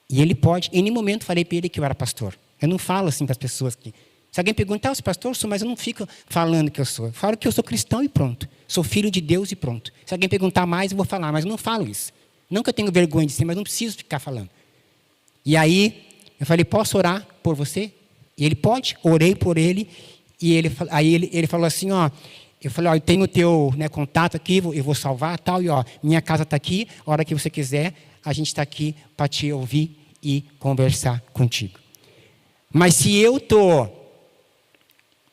E ele pode. Em nenhum momento falei para ele que eu era pastor. Eu não falo assim para as pessoas que... Se alguém perguntar, se pastor, eu sou, mas eu não fico falando que eu sou. Eu falo que eu sou cristão e pronto. Sou filho de Deus e pronto. Se alguém perguntar mais, eu vou falar, mas eu não falo isso. Não que eu tenho vergonha de ser, mas não preciso ficar falando. E aí, eu falei, posso orar por você? E ele, pode. Orei por ele. E ele falou assim, ó, eu falei, ó, eu tenho o teu, né, contato aqui, eu vou salvar tal, e ó, minha casa está aqui, a hora que você quiser, a gente está aqui para te ouvir e conversar contigo. Mas se eu estou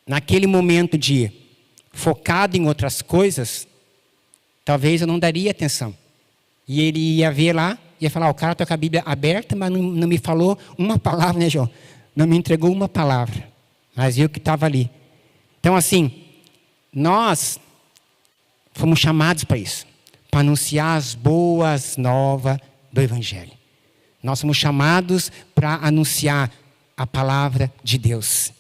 naquele momento de focado em outras coisas, talvez eu não daria atenção. E ele ia ver lá, ia falar, o cara está com a Bíblia aberta, mas não me falou uma palavra, né, João? Não me entregou uma palavra. Mas eu que estava ali. Então, assim, nós fomos chamados para isso. Para anunciar as boas novas do Evangelho. Nós somos chamados para anunciar a palavra de Deus.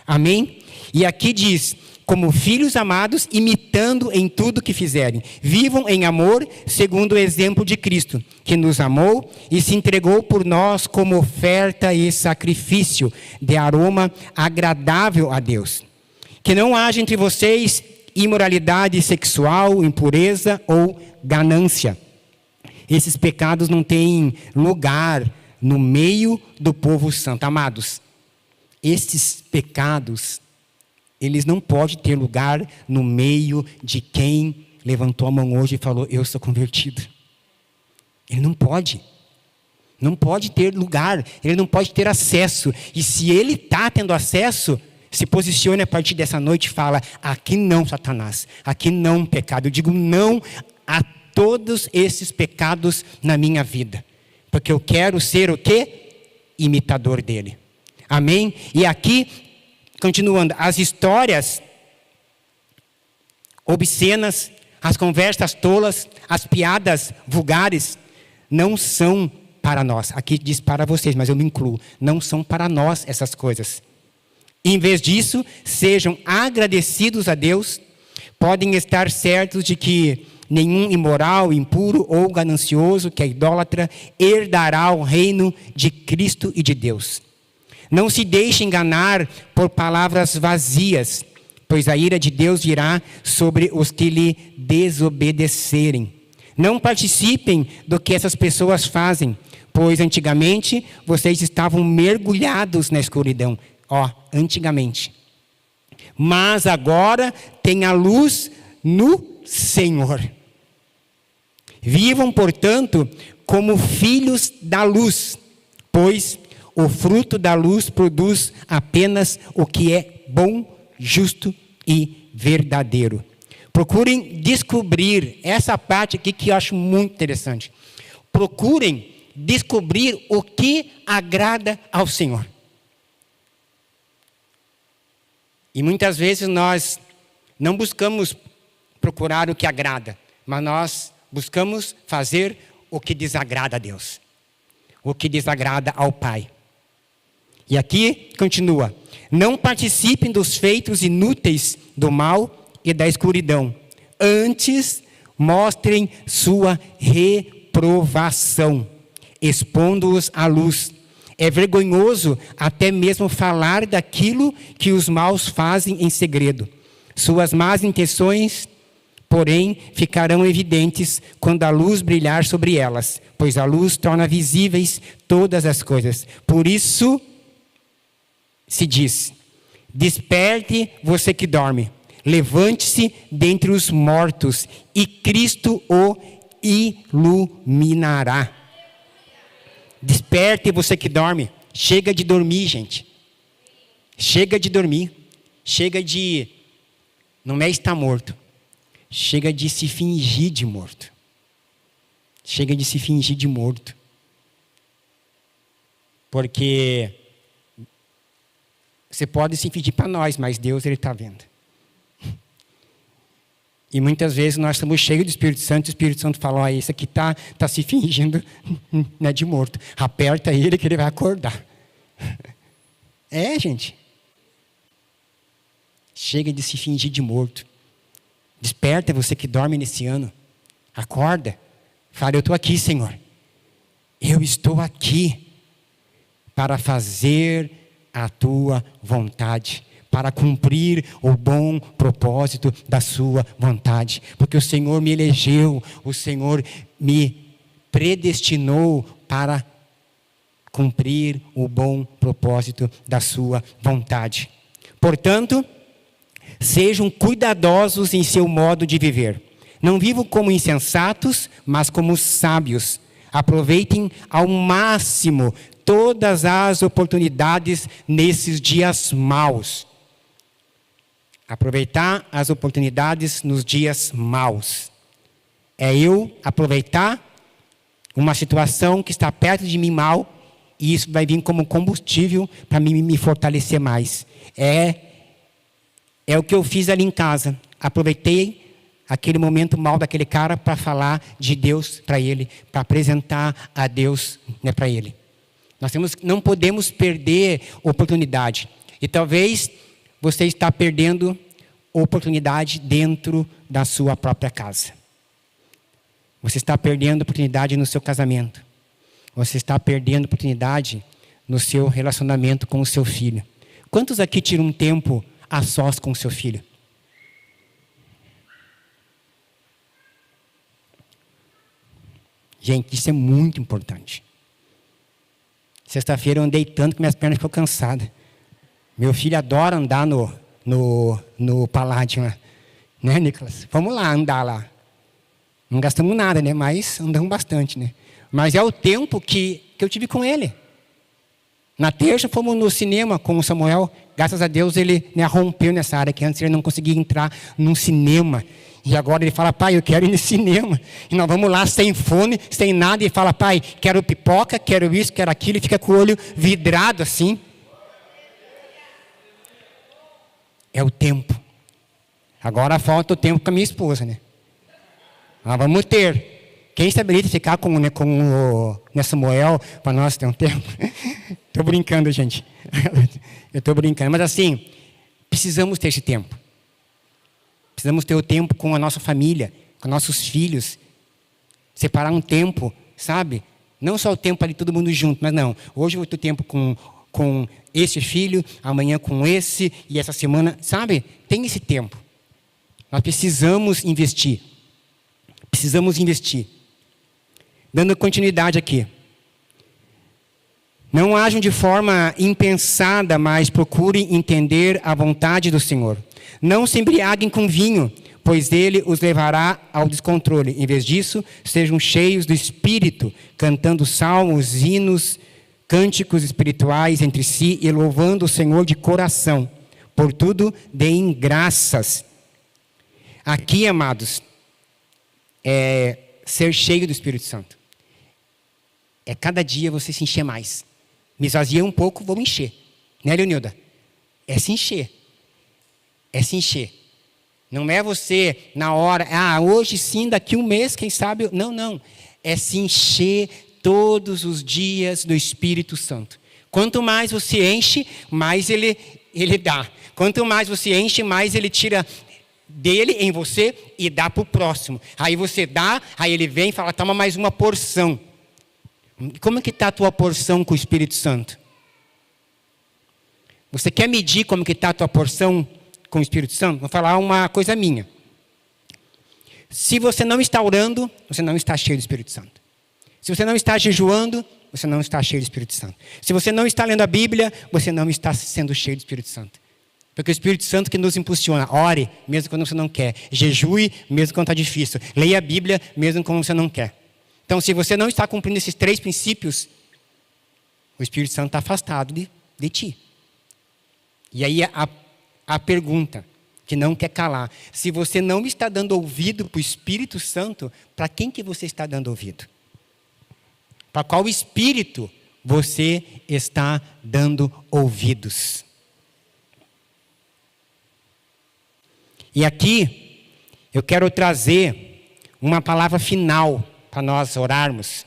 Amém? E aqui diz, como filhos amados, imitando em tudo que fizerem. Vivam em amor, segundo o exemplo de Cristo, que nos amou e se entregou por nós como oferta e sacrifício de aroma agradável a Deus. Que não haja entre vocês imoralidade sexual, impureza ou ganância. Esses pecados não têm lugar no meio do povo santo. Amados, esses pecados, eles não podem ter lugar no meio de quem levantou a mão hoje e falou, eu sou convertido. Ele não pode. Não pode ter lugar. Ele não pode ter acesso. E se ele está tendo acesso, se posicione a partir dessa noite e fala, aqui não, Satanás. Aqui não, pecado. Eu digo não a todos esses pecados na minha vida. Porque eu quero ser o quê? Imitador dele. Amém? E aqui, continuando, as histórias obscenas, as conversas tolas, as piadas vulgares, não são para nós. Aqui diz para vocês, mas eu me incluo. Não são para nós essas coisas. Em vez disso, sejam agradecidos a Deus. Podem estar certos de que nenhum imoral, impuro ou ganancioso, que é idólatra, herdará o reino de Cristo e de Deus. Não se deixe enganar por palavras vazias, pois a ira de Deus virá sobre os que lhe desobedecerem. Não participem do que essas pessoas fazem, pois antigamente vocês estavam mergulhados na escuridão. Antigamente. Mas agora tem a luz no Senhor. Vivam, portanto, como filhos da luz, pois o fruto da luz produz apenas o que é bom, justo e verdadeiro. Procurem descobrir essa parte aqui que eu acho muito interessante. Procurem descobrir o que agrada ao Senhor. E muitas vezes nós não buscamos procurar o que agrada, mas nós buscamos fazer o que desagrada a Deus, o que desagrada ao Pai. E aqui continua, não participem dos feitos inúteis do mal e da escuridão, antes mostrem sua reprovação, expondo-os à luz. É vergonhoso até mesmo falar daquilo que os maus fazem em segredo. Suas más intenções, porém, ficarão evidentes quando a luz brilhar sobre elas, pois a luz torna visíveis todas as coisas. Por isso, se diz, desperte você que dorme, levante-se dentre os mortos e Cristo o iluminará. Desperte você que dorme. Chega de dormir, gente. Chega de dormir. Chega de... Não é estar morto. Chega de se fingir de morto. Chega de se fingir de morto. Porque você pode se fingir para nós, mas Deus, Ele está vendo. E muitas vezes nós estamos cheios do Espírito Santo, e o Espírito Santo fala, esse aqui está se fingindo né, de morto. Aperta ele que ele vai acordar. Gente. Chega de se fingir de morto. Desperta você que dorme nesse ano. Acorda. Fala, eu estou aqui, Senhor. Eu estou aqui para fazer a tua vontade, para cumprir o bom propósito da sua vontade, porque o Senhor me elegeu, o Senhor me predestinou para cumprir o bom propósito da sua vontade. Portanto, sejam cuidadosos em seu modo de viver. Não vivam como insensatos, mas como sábios. Aproveitem ao máximo todas as oportunidades nesses dias maus. Aproveitar as oportunidades nos dias maus. É eu aproveitar uma situação que está perto de mim mal, e isso vai vir como combustível para mim me fortalecer mais. É o que eu fiz ali em casa. Aproveitei aquele momento mal daquele cara para falar de Deus para ele, para apresentar a Deus, né, para ele. Não podemos perder oportunidade. E talvez você está perdendo oportunidade dentro da sua própria casa. Você está perdendo oportunidade no seu casamento. Você está perdendo oportunidade no seu relacionamento com o seu filho. Quantos aqui tiram um tempo a sós com o seu filho? Gente, isso é muito importante. Sexta-feira eu andei tanto que minhas pernas ficam cansadas. Meu filho adora andar no Palladium, né, Nicolas? Vamos lá andar lá. Não gastamos nada, né? Mas andamos bastante, né? Mas é o tempo que eu tive com ele. Na terça fomos no cinema com o Samuel. Graças a Deus ele, né, rompeu nessa área, que antes ele não conseguia entrar num cinema. E agora ele fala, pai, eu quero ir no cinema. E nós vamos lá sem fone, sem nada. E fala, pai, quero pipoca, quero isso, quero aquilo. E fica com o olho vidrado assim. É o tempo. Agora falta o tempo com a minha esposa, né? Nós vamos ter. Quem se habilita a ficar com o Samuel para nós ter um tempo? Estou brincando, gente. Eu estou brincando. Mas assim, precisamos ter esse tempo. Precisamos ter o tempo com a nossa família, com nossos filhos. Separar um tempo, sabe? Não só o tempo ali todo mundo junto, mas não. Hoje eu vou ter tempo com esse filho, amanhã com esse, e essa semana, sabe? Tem esse tempo. Nós precisamos investir. Precisamos investir. Dando continuidade aqui. Não ajam de forma impensada, mas procurem entender a vontade do Senhor. Não se embriaguem com vinho, pois ele os levará ao descontrole. Em vez disso, sejam cheios do Espírito, cantando salmos, hinos, cânticos espirituais entre si e louvando o Senhor de coração. Por tudo, deem graças. Aqui, amados, é ser cheio do Espírito Santo. É cada dia você se encher mais. Me esvazia um pouco, vou me encher. Né, Leonilda? É se encher. É se encher. Não é você na hora, hoje sim, daqui um mês, quem sabe. Não, não. É se encher todos os dias do Espírito Santo. Quanto mais você enche, mais ele dá. Quanto mais você enche, mais ele tira dele em você e dá para o próximo. Aí você dá, aí ele vem e fala, toma mais uma porção. Como é que está a tua porção com o Espírito Santo? Você quer medir como que está a tua porção com o Espírito Santo? Vou falar uma coisa minha. Se você não está orando, você não está cheio do Espírito Santo. Se você não está jejuando, você não está cheio do Espírito Santo. Se você não está lendo a Bíblia, você não está sendo cheio do Espírito Santo. Porque o Espírito Santo que nos impulsiona. Ore, mesmo quando você não quer. Jejue, mesmo quando está difícil. Leia a Bíblia, mesmo quando você não quer. Então, se você não está cumprindo esses 3 princípios, o Espírito Santo está afastado de ti. E aí a pergunta, que não quer calar. Se você não está dando ouvido para o Espírito Santo, para quem que você está dando ouvido? Para qual Espírito você está dando ouvidos? E aqui, eu quero trazer uma palavra final para nós orarmos,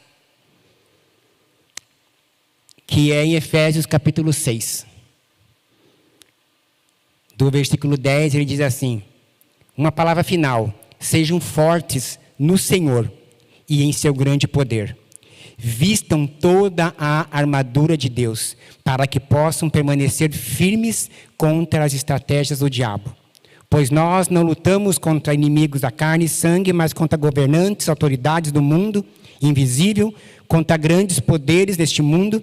que é em Efésios capítulo 6. Do versículo 10, ele diz assim, uma palavra final, sejam fortes no Senhor e em seu grande poder. Vistam toda a armadura de Deus, para que possam permanecer firmes contra as estratégias do diabo. Pois nós não lutamos contra inimigos da carne e sangue, mas contra governantes, autoridades do mundo invisível, contra grandes poderes deste mundo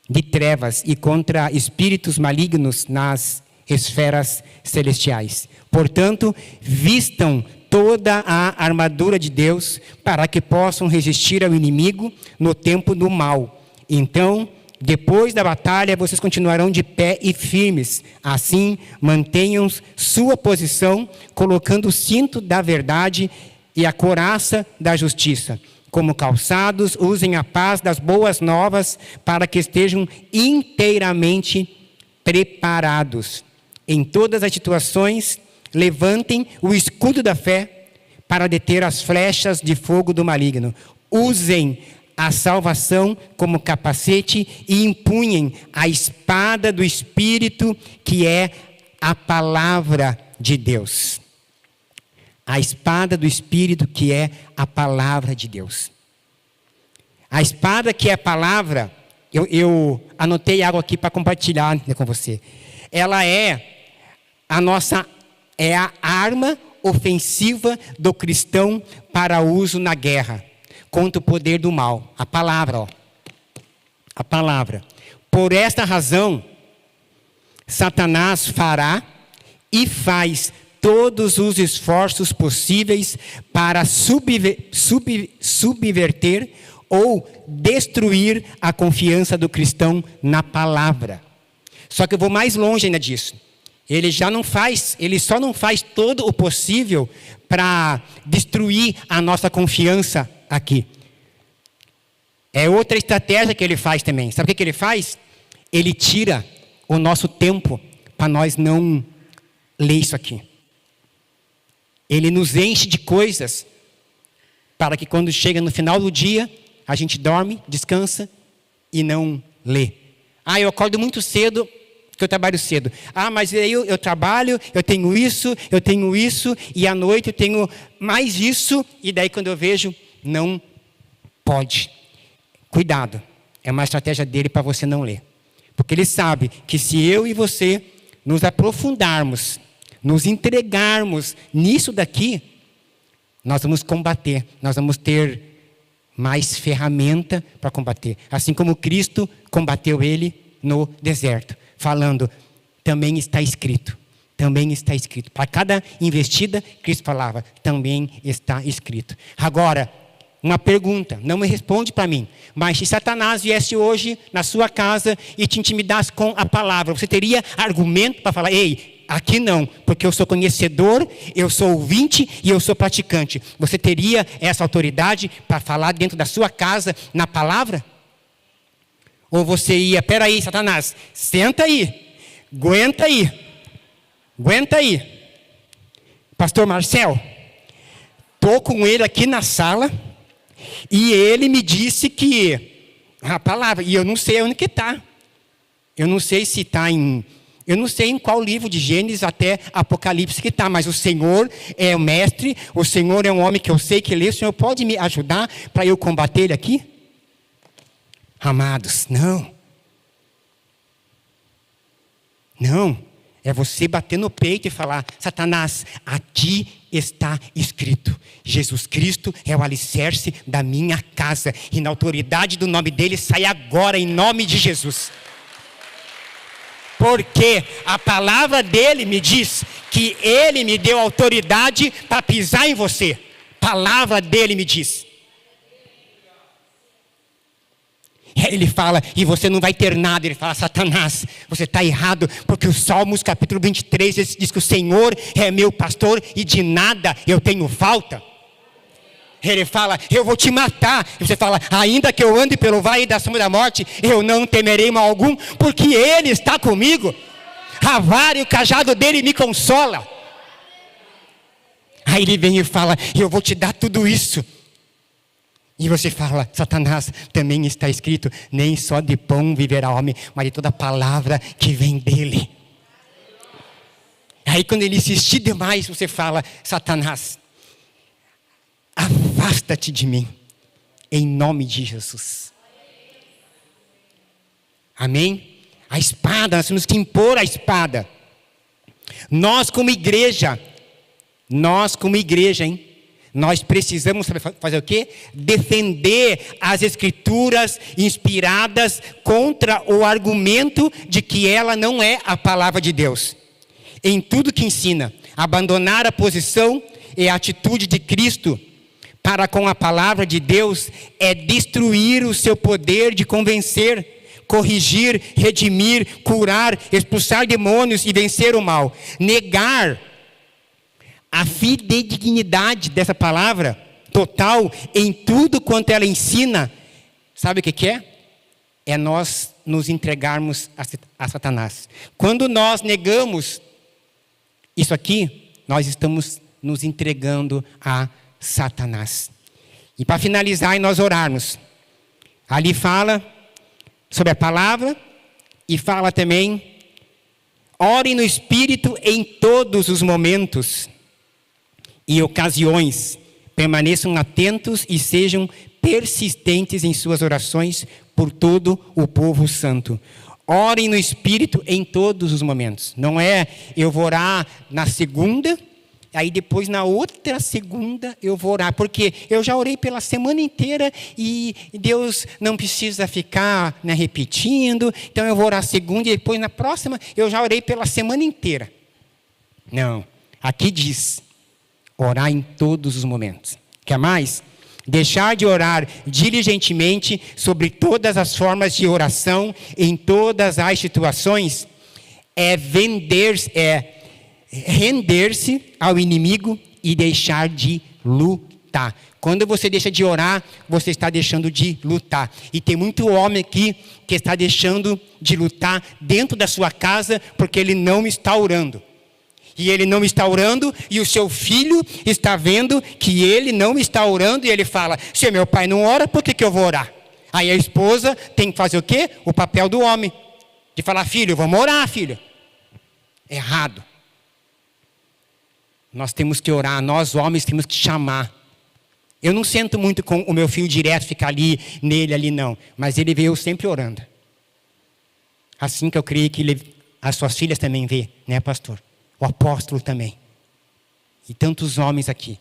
de trevas e contra espíritos malignos nas esferas celestiais. Portanto, vistam toda a armadura de Deus para que possam resistir ao inimigo no tempo do mal. Então, depois da batalha, vocês continuarão de pé e firmes. Assim, mantenham sua posição, colocando o cinto da verdade e a couraça da justiça. Como calçados, usem a paz das boas novas para que estejam inteiramente preparados. Em todas as situações, levantem o escudo da fé para deter as flechas de fogo do maligno. Usem a salvação como capacete e empunhem a espada do Espírito, que é a palavra de Deus. A espada do Espírito, que é a palavra de Deus. A espada que é a palavra, eu anotei algo aqui para compartilhar com você. Ela é a arma ofensiva do cristão para uso na guerra contra o poder do mal. A palavra, a palavra. Por esta razão, Satanás fará e faz todos os esforços possíveis para subverter ou destruir a confiança do cristão na palavra. Só que eu vou mais longe ainda disso. Ele só não faz todo o possível para destruir a nossa confiança aqui. É outra estratégia que ele faz também. Sabe o que ele faz? Ele tira o nosso tempo para nós não ler isso aqui. Ele nos enche de coisas para que quando chega no final do dia, a gente dorme, descansa e não lê. Eu acordo muito cedo, que eu trabalho cedo. Mas aí eu trabalho, eu tenho isso, e à noite eu tenho mais isso, e daí quando eu vejo, não pode. Cuidado, é uma estratégia dele para você não ler. Porque ele sabe que se eu e você nos aprofundarmos, nos entregarmos nisso daqui, nós vamos combater, nós vamos ter mais ferramenta para combater. Assim como Cristo combateu ele no deserto, falando, também está escrito. Também está escrito. Para cada investida, Cristo falava, também está escrito. Agora, uma pergunta, não me responde para mim, mas se Satanás viesse hoje na sua casa e te intimidasse com a palavra, você teria argumento para falar, ei, aqui não, porque eu sou conhecedor, eu sou ouvinte e eu sou praticante. Você teria essa autoridade para falar dentro da sua casa na palavra? Ou você ia, peraí, Satanás, senta aí, aguenta aí. Pastor Marcel, estou com ele aqui na sala e ele me disse que a palavra, e eu não sei onde que está. Eu não sei se está eu não sei em qual livro de Gênesis até Apocalipse que está, mas o Senhor é o mestre, o Senhor é um homem que eu sei que lê, o Senhor pode me ajudar para eu combater ele aqui? Amados, não. É você bater no peito e falar, Satanás, aqui está escrito, Jesus Cristo é o alicerce da minha casa, e na autoridade do nome dele, sai agora em nome de Jesus. Porque a palavra dele me diz que ele me deu autoridade para pisar em você. Palavra dele me diz. Ele fala, e você não vai ter nada. Ele fala, Satanás, você está errado, porque o Salmos capítulo 23 diz que o Senhor é meu pastor e de nada eu tenho falta. Ele fala, eu vou te matar. E você fala, ainda que eu ande pelo vale da sombra da morte, eu não temerei mal algum, porque ele está comigo. A vara e o cajado dele me consola. Aí ele vem e fala, eu vou te dar tudo isso. E você fala, Satanás, também está escrito, nem só de pão viverá o homem, mas de toda palavra que vem dele. Aí quando ele insistir demais, você fala, Satanás, afasta-te de mim, em nome de Jesus. Amém? A espada, nós temos que impor a espada. Nós como igreja, Nós precisamos fazer o quê? Defender as Escrituras inspiradas contra o argumento de que ela não é a palavra de Deus. Em tudo que ensina, abandonar a posição e a atitude de Cristo para com a palavra de Deus é destruir o seu poder de convencer, corrigir, redimir, curar, expulsar demônios e vencer o mal. Negar a fidedignidade dessa palavra total em tudo quanto ela ensina, sabe o que é? É nós nos entregarmos a Satanás. Quando nós negamos isso aqui, nós estamos nos entregando a Satanás. E para finalizar e nós orarmos, ali fala sobre a palavra e fala também, orem no Espírito em todos os momentos e ocasiões, permaneçam atentos e sejam persistentes em suas orações por todo o povo santo. Orem no Espírito em todos os momentos. Não é eu vou orar na segunda, aí depois na outra segunda eu vou orar. Porque eu já orei pela semana inteira e Deus não precisa ficar repetindo. Então eu vou orar segunda e depois na próxima eu já orei pela semana inteira. Não. Aqui diz, orar em todos os momentos. Quer mais? Deixar de orar diligentemente sobre todas as formas de oração, em todas as situações, é render-se ao inimigo e deixar de lutar. Quando você deixa de orar, você está deixando de lutar. E tem muito homem aqui que está deixando de lutar dentro da sua casa porque ele não está orando. E ele não está orando, e o seu filho está vendo que ele não está orando, e ele fala, se meu pai não ora, por que eu vou orar? Aí a esposa tem que fazer o quê? O papel do homem. De falar, filho, vamos orar, filho. Errado. Nós temos que orar, nós homens temos que chamar. Eu não sento muito com o meu filho direto, ficar ali, nele, ali não. Mas ele vê eu sempre orando. Assim que eu creio que as suas filhas também vê, né, pastor? O apóstolo também. E tantos homens aqui.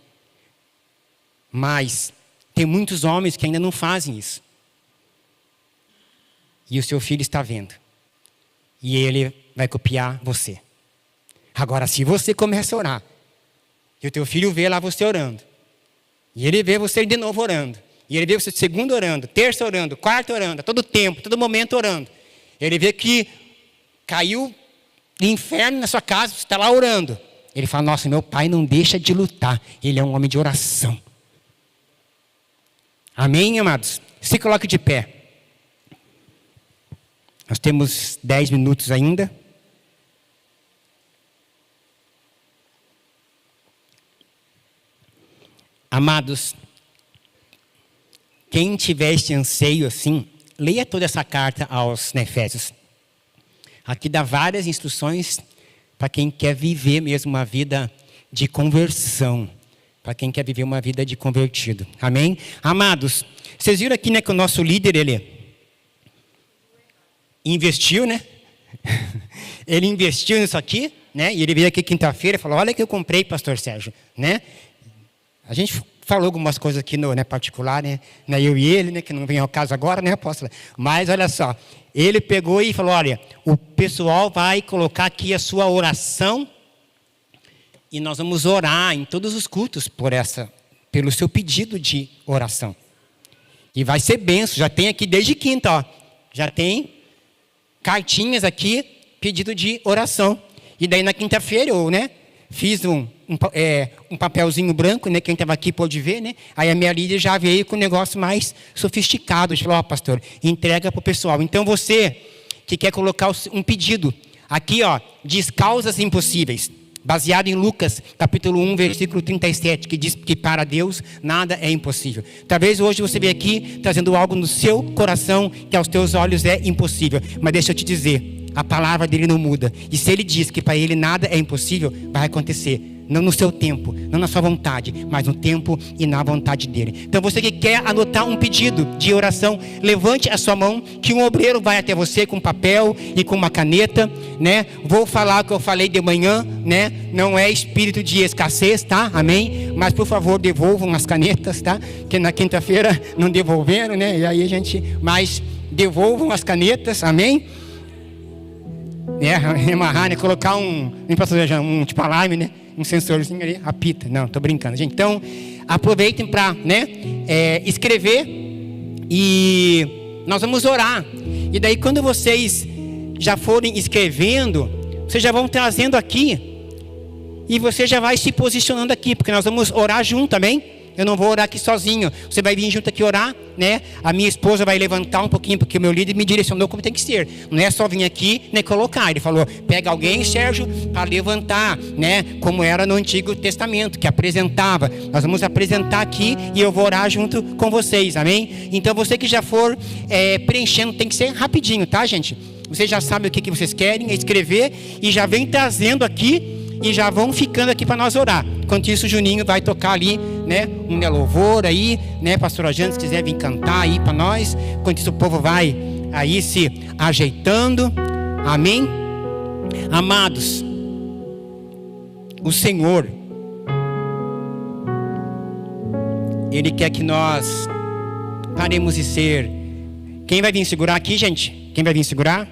Mas tem muitos homens que ainda não fazem isso. E o seu filho está vendo. E ele vai copiar você. Agora, se você começa a orar, e o teu filho vê lá você orando, e ele vê você de novo orando, e ele vê você segundo orando, terça orando, quarta orando, a todo tempo, todo momento orando, ele vê que caiu inferno na sua casa, você está lá orando. Ele fala, nossa, meu pai não deixa de lutar. Ele é um homem de oração. Amém, amados? Se coloque de pé. Nós temos 10 minutos ainda. Amados, quem tiver este anseio assim, leia toda essa carta aos Efésios. Aqui dá várias instruções para quem quer viver mesmo uma vida de conversão. Para quem quer viver uma vida de convertido. Amém? Amados, vocês viram aqui, né, que o nosso líder, ele investiu, né? Ele investiu nisso aqui, né? E ele veio aqui quinta-feira e falou, olha que eu comprei, pastor Sérgio, né? A gente falou algumas coisas aqui no particular, né? Eu e ele, né? Que não vem ao caso agora, né, apóstolo? Mas olha só, ele pegou e falou, olha, o pessoal vai colocar aqui a sua oração e nós vamos orar em todos os cultos pelo seu pedido de oração. E vai ser benção, já tem aqui desde quinta, ó. Já tem cartinhas aqui, pedido de oração. E daí na quinta-feira, eu, né, fiz um papelzinho branco, né? Quem estava aqui pôde ver, né? Aí a minha líder já veio com um negócio mais sofisticado. Falou, ó, pastor, entrega para o pessoal. Então você que quer colocar um pedido, aqui, ó, diz causas impossíveis, baseado em Lucas, capítulo 1, versículo 37, que diz que para Deus nada é impossível. Talvez hoje você veja aqui trazendo algo no seu coração que aos teus olhos é impossível. Mas deixa eu te dizer, a palavra dele não muda. E se ele diz que para ele nada é impossível, vai acontecer. não no seu tempo, não na sua vontade, mas no tempo e na vontade dele. Então você que quer anotar um pedido de oração, levante a sua mão, que um obreiro vai até você com papel e com uma caneta, né? Vou falar o que eu falei de manhã, né? Não é espírito de escassez, tá? Amém? Mas por favor, devolvam as canetas, tá? Que na quinta-feira não devolveram, né? E aí a gente, mas devolvam as canetas, amém? Remarrar, né? Colocar um tipo alarme, né? Um sensorzinho ali, apita. Não, tô brincando, gente. Então, aproveitem para, né? Escrever e nós vamos orar. E daí, quando vocês já forem escrevendo, vocês já vão trazendo aqui e você já vai se posicionando aqui, porque nós vamos orar junto, amém? Eu não vou orar aqui sozinho. Você vai vir junto aqui orar, né? A minha esposa vai levantar um pouquinho, porque o meu líder me direcionou como tem que ser. Não é só vir aqui, nem colocar. Ele falou, pega alguém, Sérgio, para levantar, né? Como era no Antigo Testamento, que apresentava. Nós vamos apresentar aqui e eu vou orar junto com vocês, amém? Então você que já for preenchendo, tem que ser rapidinho, tá, gente? Vocês já sabem o que vocês querem, escrever e já vem trazendo aqui. E já vão ficando aqui para nós orar. Enquanto isso, o Juninho vai tocar ali, né? Um louvor aí, né? Pastora Jane, se quiser vir cantar aí para nós. Enquanto isso, o povo vai aí se ajeitando. Amém? Amados, o Senhor, Ele quer que nós paremos de ser... Quem vai vir segurar aqui, gente? Quem vai vir segurar?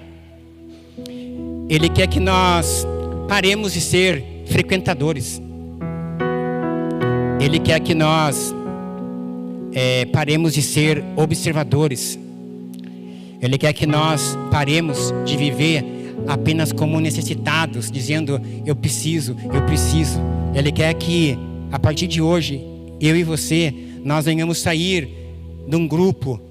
Ele quer que nós... paremos de ser frequentadores. Ele quer que nós paremos de ser observadores. Ele quer que nós paremos de viver apenas como necessitados, dizendo eu preciso, eu preciso. Ele quer que a partir de hoje, eu e você, nós venhamos sair de um grupo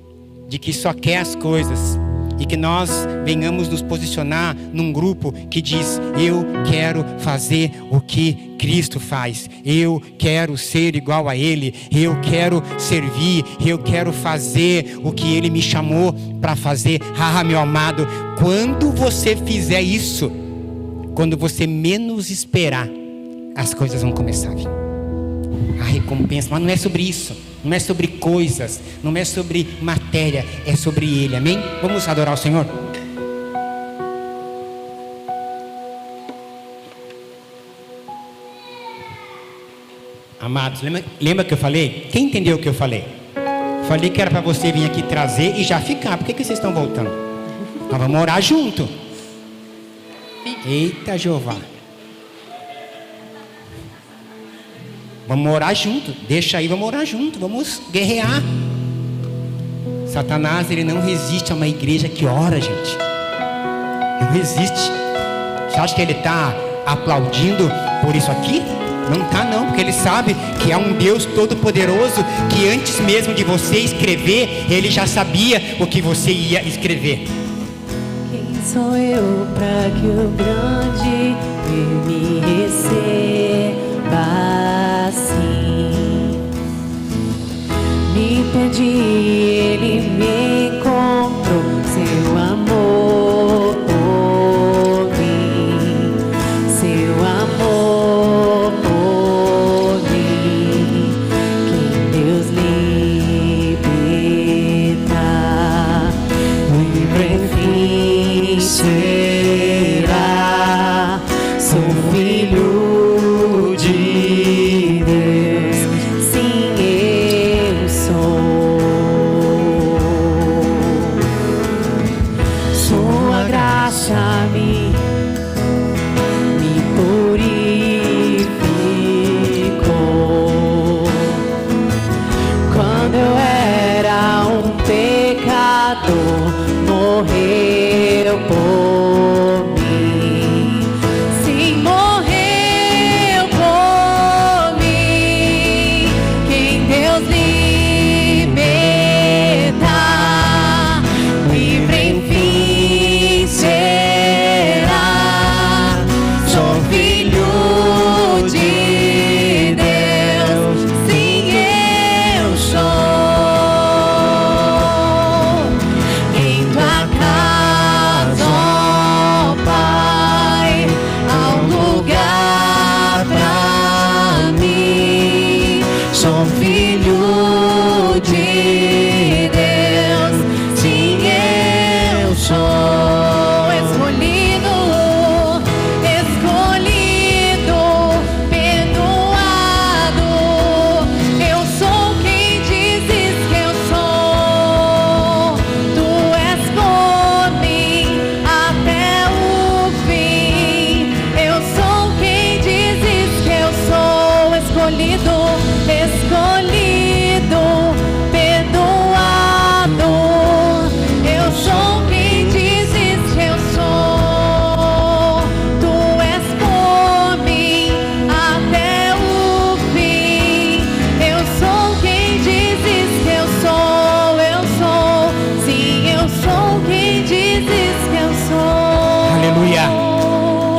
de que só quer as coisas. E que nós venhamos nos posicionar num grupo que diz, eu quero fazer o que Cristo faz. Eu quero ser igual a Ele. Eu quero servir. Eu quero fazer o que Ele me chamou para fazer. Ah, meu amado, quando você fizer isso, quando você menos esperar, as coisas vão começar a vir. A recompensa, mas não é sobre isso. Não é sobre coisas, não é sobre matéria, é sobre Ele, amém? Vamos adorar o Senhor? Amados, lembra que eu falei? Quem entendeu o que eu falei? Falei que era para você vir aqui trazer e já ficar. Por que vocês estão voltando? Nós vamos orar junto. Eita, Jeová. Vamos orar junto, deixa aí, vamos orar junto, vamos guerrear. Satanás, ele não resiste a uma igreja que ora, gente. Não resiste. Você acha que ele está aplaudindo por isso aqui? Não está não, porque ele sabe que há um Deus todo-poderoso que antes mesmo de você escrever, ele já sabia o que você ia escrever. Quem sou eu para que o grande me receba? Me perdi, Ele me encontrou, seu amor por mim, seu amor por mim. Quem Deus liberta, livre enfim será. Sou filho de Deus, sim, eu sou. Sua graça me purificou. Quando eu era um pecador, morreu por mim. Sim, morreu por mim. Quem Deus liberta, livre enfim será.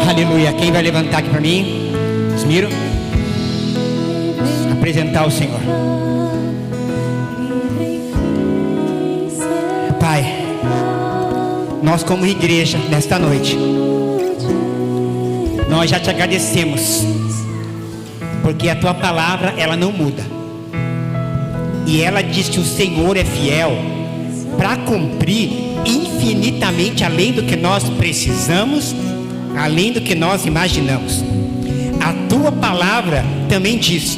Aleluia. Quem vai levantar aqui para mim? Esmiro. Apresentar o Senhor. Pai, nós como igreja, nesta noite, nós já te agradecemos, porque a tua palavra, ela não muda. E ela diz que o Senhor é fiel para cumprir infinitamente além do que nós precisamos, além do que nós imaginamos. A tua palavra também diz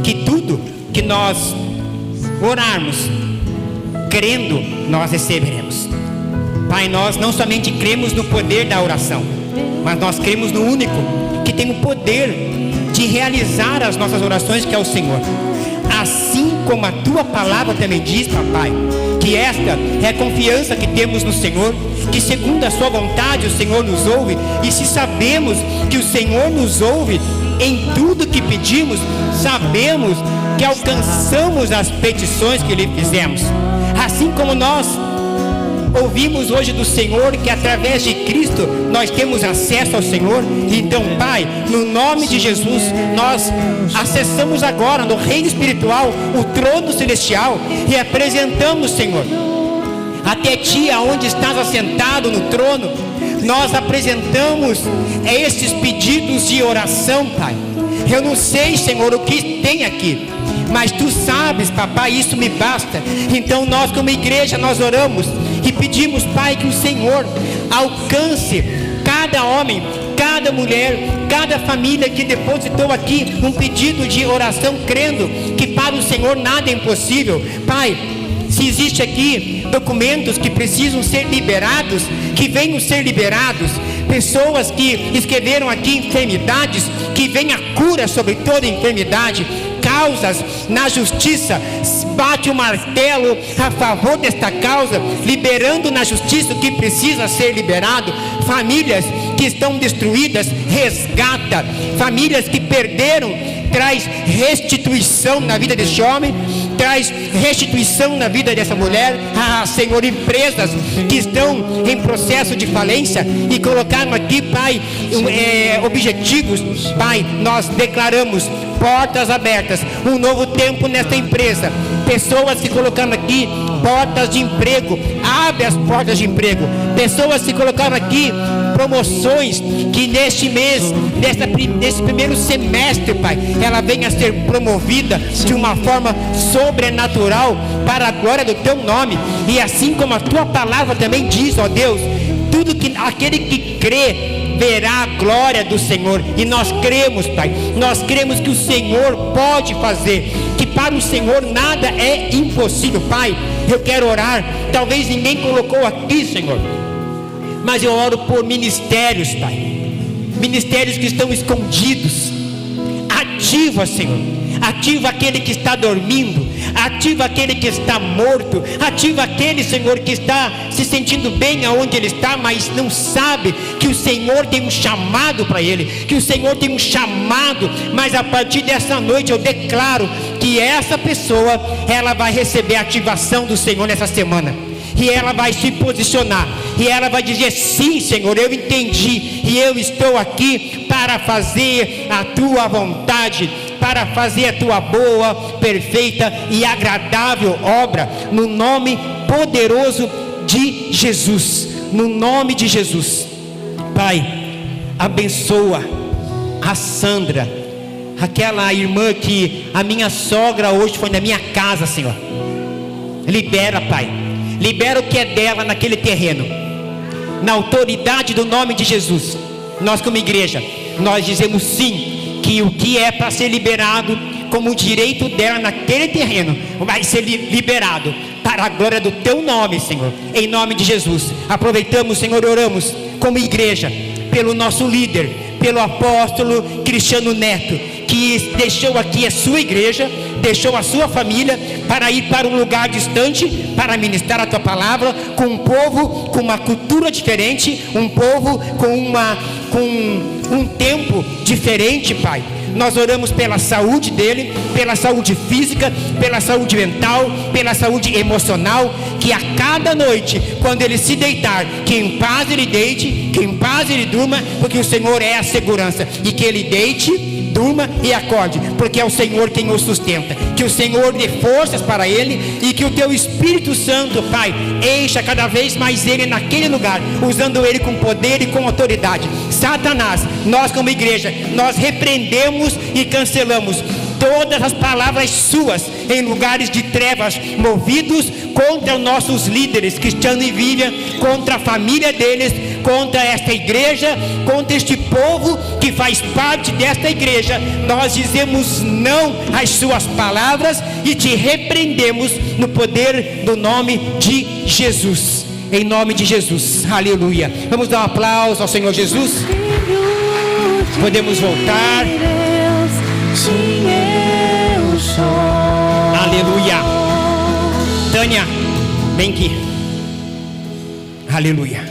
que tudo que nós orarmos, crendo, nós receberemos. Pai, nós não somente cremos no poder da oração, mas nós cremos no único que tem o poder de realizar as nossas orações, que é o Senhor. Assim como a tua palavra também diz, papai, que esta é a confiança que temos no Senhor, que segundo a sua vontade o Senhor nos ouve. E se sabemos que o Senhor nos ouve em tudo que pedimos, sabemos que alcançamos as petições que lhe fizemos. Assim como nós ouvimos hoje do Senhor que através de Cristo nós temos acesso ao Senhor. Então, Pai, no nome de Jesus, nós acessamos agora no reino espiritual o trono celestial e apresentamos, Senhor, até Ti, aonde estás assentado no trono. Nós apresentamos estes pedidos de oração, Pai. Eu não sei, Senhor, o que tem aqui, mas Tu sabes, papai, isso me basta. Então nós como igreja, nós oramos e pedimos, Pai, que o Senhor alcance cada homem, cada mulher, cada família que depositou aqui um pedido de oração, crendo que para o Senhor nada é impossível. Pai, se existe aqui documentos que precisam ser liberados, que venham ser liberados. Pessoas que escreveram aqui enfermidades, que venha cura sobre toda enfermidade. Causas na justiça, bate o martelo a favor desta causa, liberando na justiça o que precisa ser liberado. Famílias que estão destruídas, resgata. Famílias que perderam, traz restituição na vida deste homem, traz restituição na vida dessa mulher. Senhor, empresas que estão em processo de falência e colocaram aqui, Pai, objetivos, Pai, nós declaramos portas abertas, um novo tempo nesta empresa. Pessoas se colocando aqui portas de emprego, abre as portas de emprego. Pessoas se colocaram aqui promoções, que neste mês, nesse primeiro semestre, Pai, ela venha a ser promovida de uma forma sobrenatural para a glória do Teu nome. E assim como a Tua palavra também diz, ó Deus, tudo que aquele que crê verá a glória do Senhor. E nós cremos, Pai, nós cremos que o Senhor pode fazer, que para o Senhor nada é impossível. Pai, eu quero orar, talvez ninguém colocou aqui, Senhor, mas eu oro por ministérios, Pai, ministérios que estão escondidos. Ativa, Senhor, ativa aquele que está dormindo, ativa aquele que está morto, ativa aquele, Senhor, que está se sentindo bem aonde ele está, mas não sabe que o Senhor tem um chamado para ele, que o Senhor tem um chamado. Mas a partir dessa noite eu declaro que essa pessoa, ela vai receber a ativação do Senhor nessa semana, e ela vai se posicionar, e ela vai dizer: sim, Senhor, eu entendi, e eu estou aqui para fazer a Tua vontade, para fazer a Tua boa, perfeita e agradável obra, no nome poderoso de Jesus, no nome de Jesus. Pai, abençoa a Sandra, aquela irmã que a minha sogra hoje foi na minha casa, Senhor. Libera, Pai, libera o que é dela naquele terreno, na autoridade do nome de Jesus. Nós como igreja, nós dizemos sim, que o que é para ser liberado como direito dela naquele terreno vai ser liberado para a glória do Teu nome, Senhor, em nome de Jesus. Aproveitamos, Senhor, e oramos como igreja pelo nosso líder, pelo apóstolo Cristiano Neto, que deixou aqui a sua igreja, deixou a sua família para ir para um lugar distante, para ministrar a tua palavra com um povo com uma cultura diferente, um povo com um tempo diferente, Pai. Nós oramos pela saúde dele, pela saúde física, pela saúde mental, pela saúde emocional, que a cada noite, quando ele se deitar, que em paz ele deite, que em paz ele durma, porque o Senhor é a segurança, e que ele deite, durma e acorde, porque é o Senhor quem o sustenta. Que o Senhor dê forças para ele, e que o teu Espírito Santo, Pai, encha cada vez mais ele naquele lugar, usando ele com poder e com autoridade. Satanás, nós como igreja, nós repreendemos e cancelamos todas as palavras suas em lugares de trevas, movidos contra os nossos líderes, Cristiano e Vivian, contra a família deles, contra esta igreja, contra este povo que faz parte desta igreja. Nós dizemos não às suas palavras e te repreendemos no poder do nome de Jesus. Em nome de Jesus, aleluia. Vamos dar um aplauso ao Senhor Jesus. Podemos voltar. Aleluia. Tânia, vem aqui. Aleluia.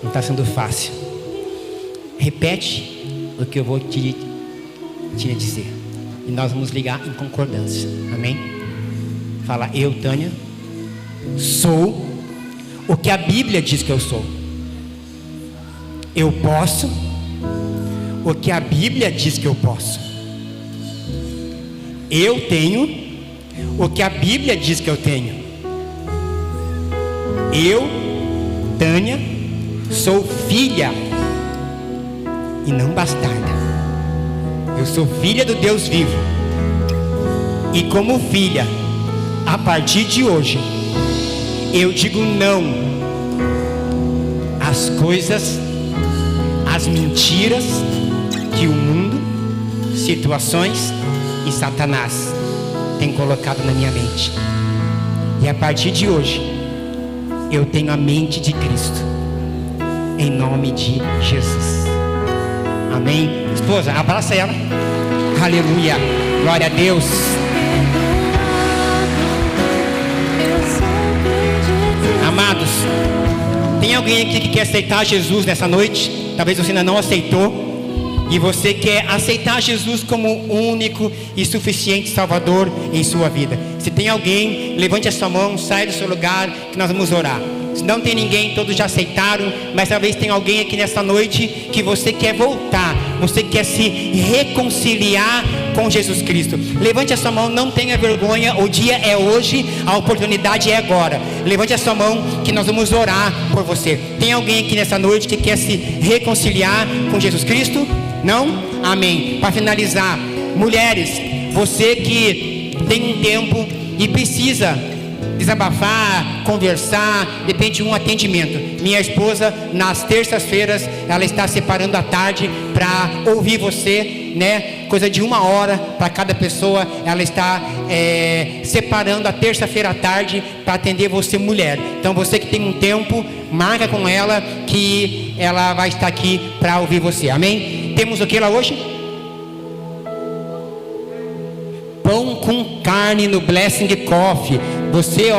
Não está sendo fácil. Repete o que eu vou te dizer, e nós vamos ligar em concordância. Amém? Fala: eu, Tânia, sou o que a Bíblia diz que eu sou. Eu posso o que a Bíblia diz que eu posso. Eu tenho o que a Bíblia diz que eu tenho. Eu, Tânia, sou filha e não bastarda. Eu sou filha do Deus vivo. E como filha, a partir de hoje, eu digo não às coisas, às mentiras que o mundo, situações e Satanás tem colocado na minha mente. E a partir de hoje, eu tenho a mente de Cristo, em nome de Jesus. Amém? Esposa, abraça ela. Aleluia. Glória a Deus. Amados, tem alguém aqui que quer aceitar Jesus nessa noite? Talvez você ainda não aceitou, e você quer aceitar Jesus como único e suficiente Salvador em sua vida. Se tem alguém, levante a sua mão, saia do seu lugar, que nós vamos orar. Se não tem ninguém, todos já aceitaram, mas talvez tenha alguém aqui nessa noite que você quer voltar, você quer se reconciliar com Jesus Cristo. Levante a sua mão, não tenha vergonha, o dia é hoje, a oportunidade é agora. Levante a sua mão que nós vamos orar por você. Tem alguém aqui nessa noite que quer se reconciliar com Jesus Cristo? Não? Amém. Para finalizar, mulheres, você que tem um tempo e precisa desabafar, conversar, depende de um atendimento. Minha esposa, nas terças-feiras, ela está separando a tarde para ouvir você, né? Coisa de 1 hora para cada pessoa. Ela está separando a terça-feira à tarde para atender você, mulher. Então você que tem um tempo, marca com ela que ela vai estar aqui para ouvir você. Amém? Temos o que lá hoje? Pão com carne no Blessing Coffee. Você,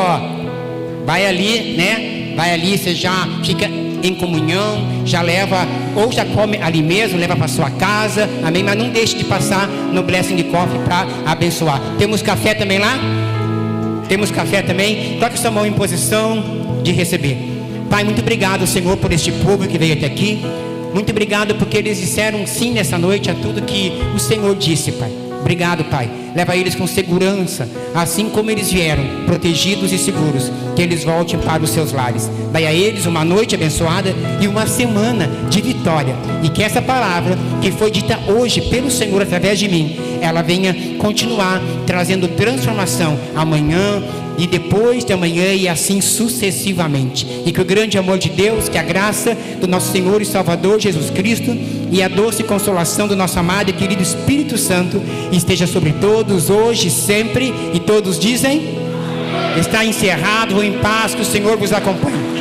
vai ali, né? Vai ali, você já fica em comunhão, já leva, ou já come ali mesmo, leva para sua casa, amém? Mas não deixe de passar no Blessing Coffee para abençoar. Temos café também lá? Temos café também? Coloque sua mão em posição de receber. Pai, muito obrigado, Senhor, por este povo que veio até aqui. Muito obrigado porque eles disseram sim nessa noite a tudo que o Senhor disse, Pai. Obrigado, Pai. Leva eles com segurança, assim como eles vieram, protegidos e seguros, que eles voltem para os seus lares. Dai a eles uma noite abençoada e uma semana de vitória. E que essa palavra que foi dita hoje pelo Senhor através de mim, ela venha continuar trazendo transformação amanhã, e depois de amanhã, e assim sucessivamente. E que o grande amor de Deus, que a graça do nosso Senhor e Salvador Jesus Cristo e a doce consolação do nosso amado e querido Espírito Santo esteja sobre todos, hoje, sempre. E todos dizem: está encerrado, vou em paz, que o Senhor vos acompanhe.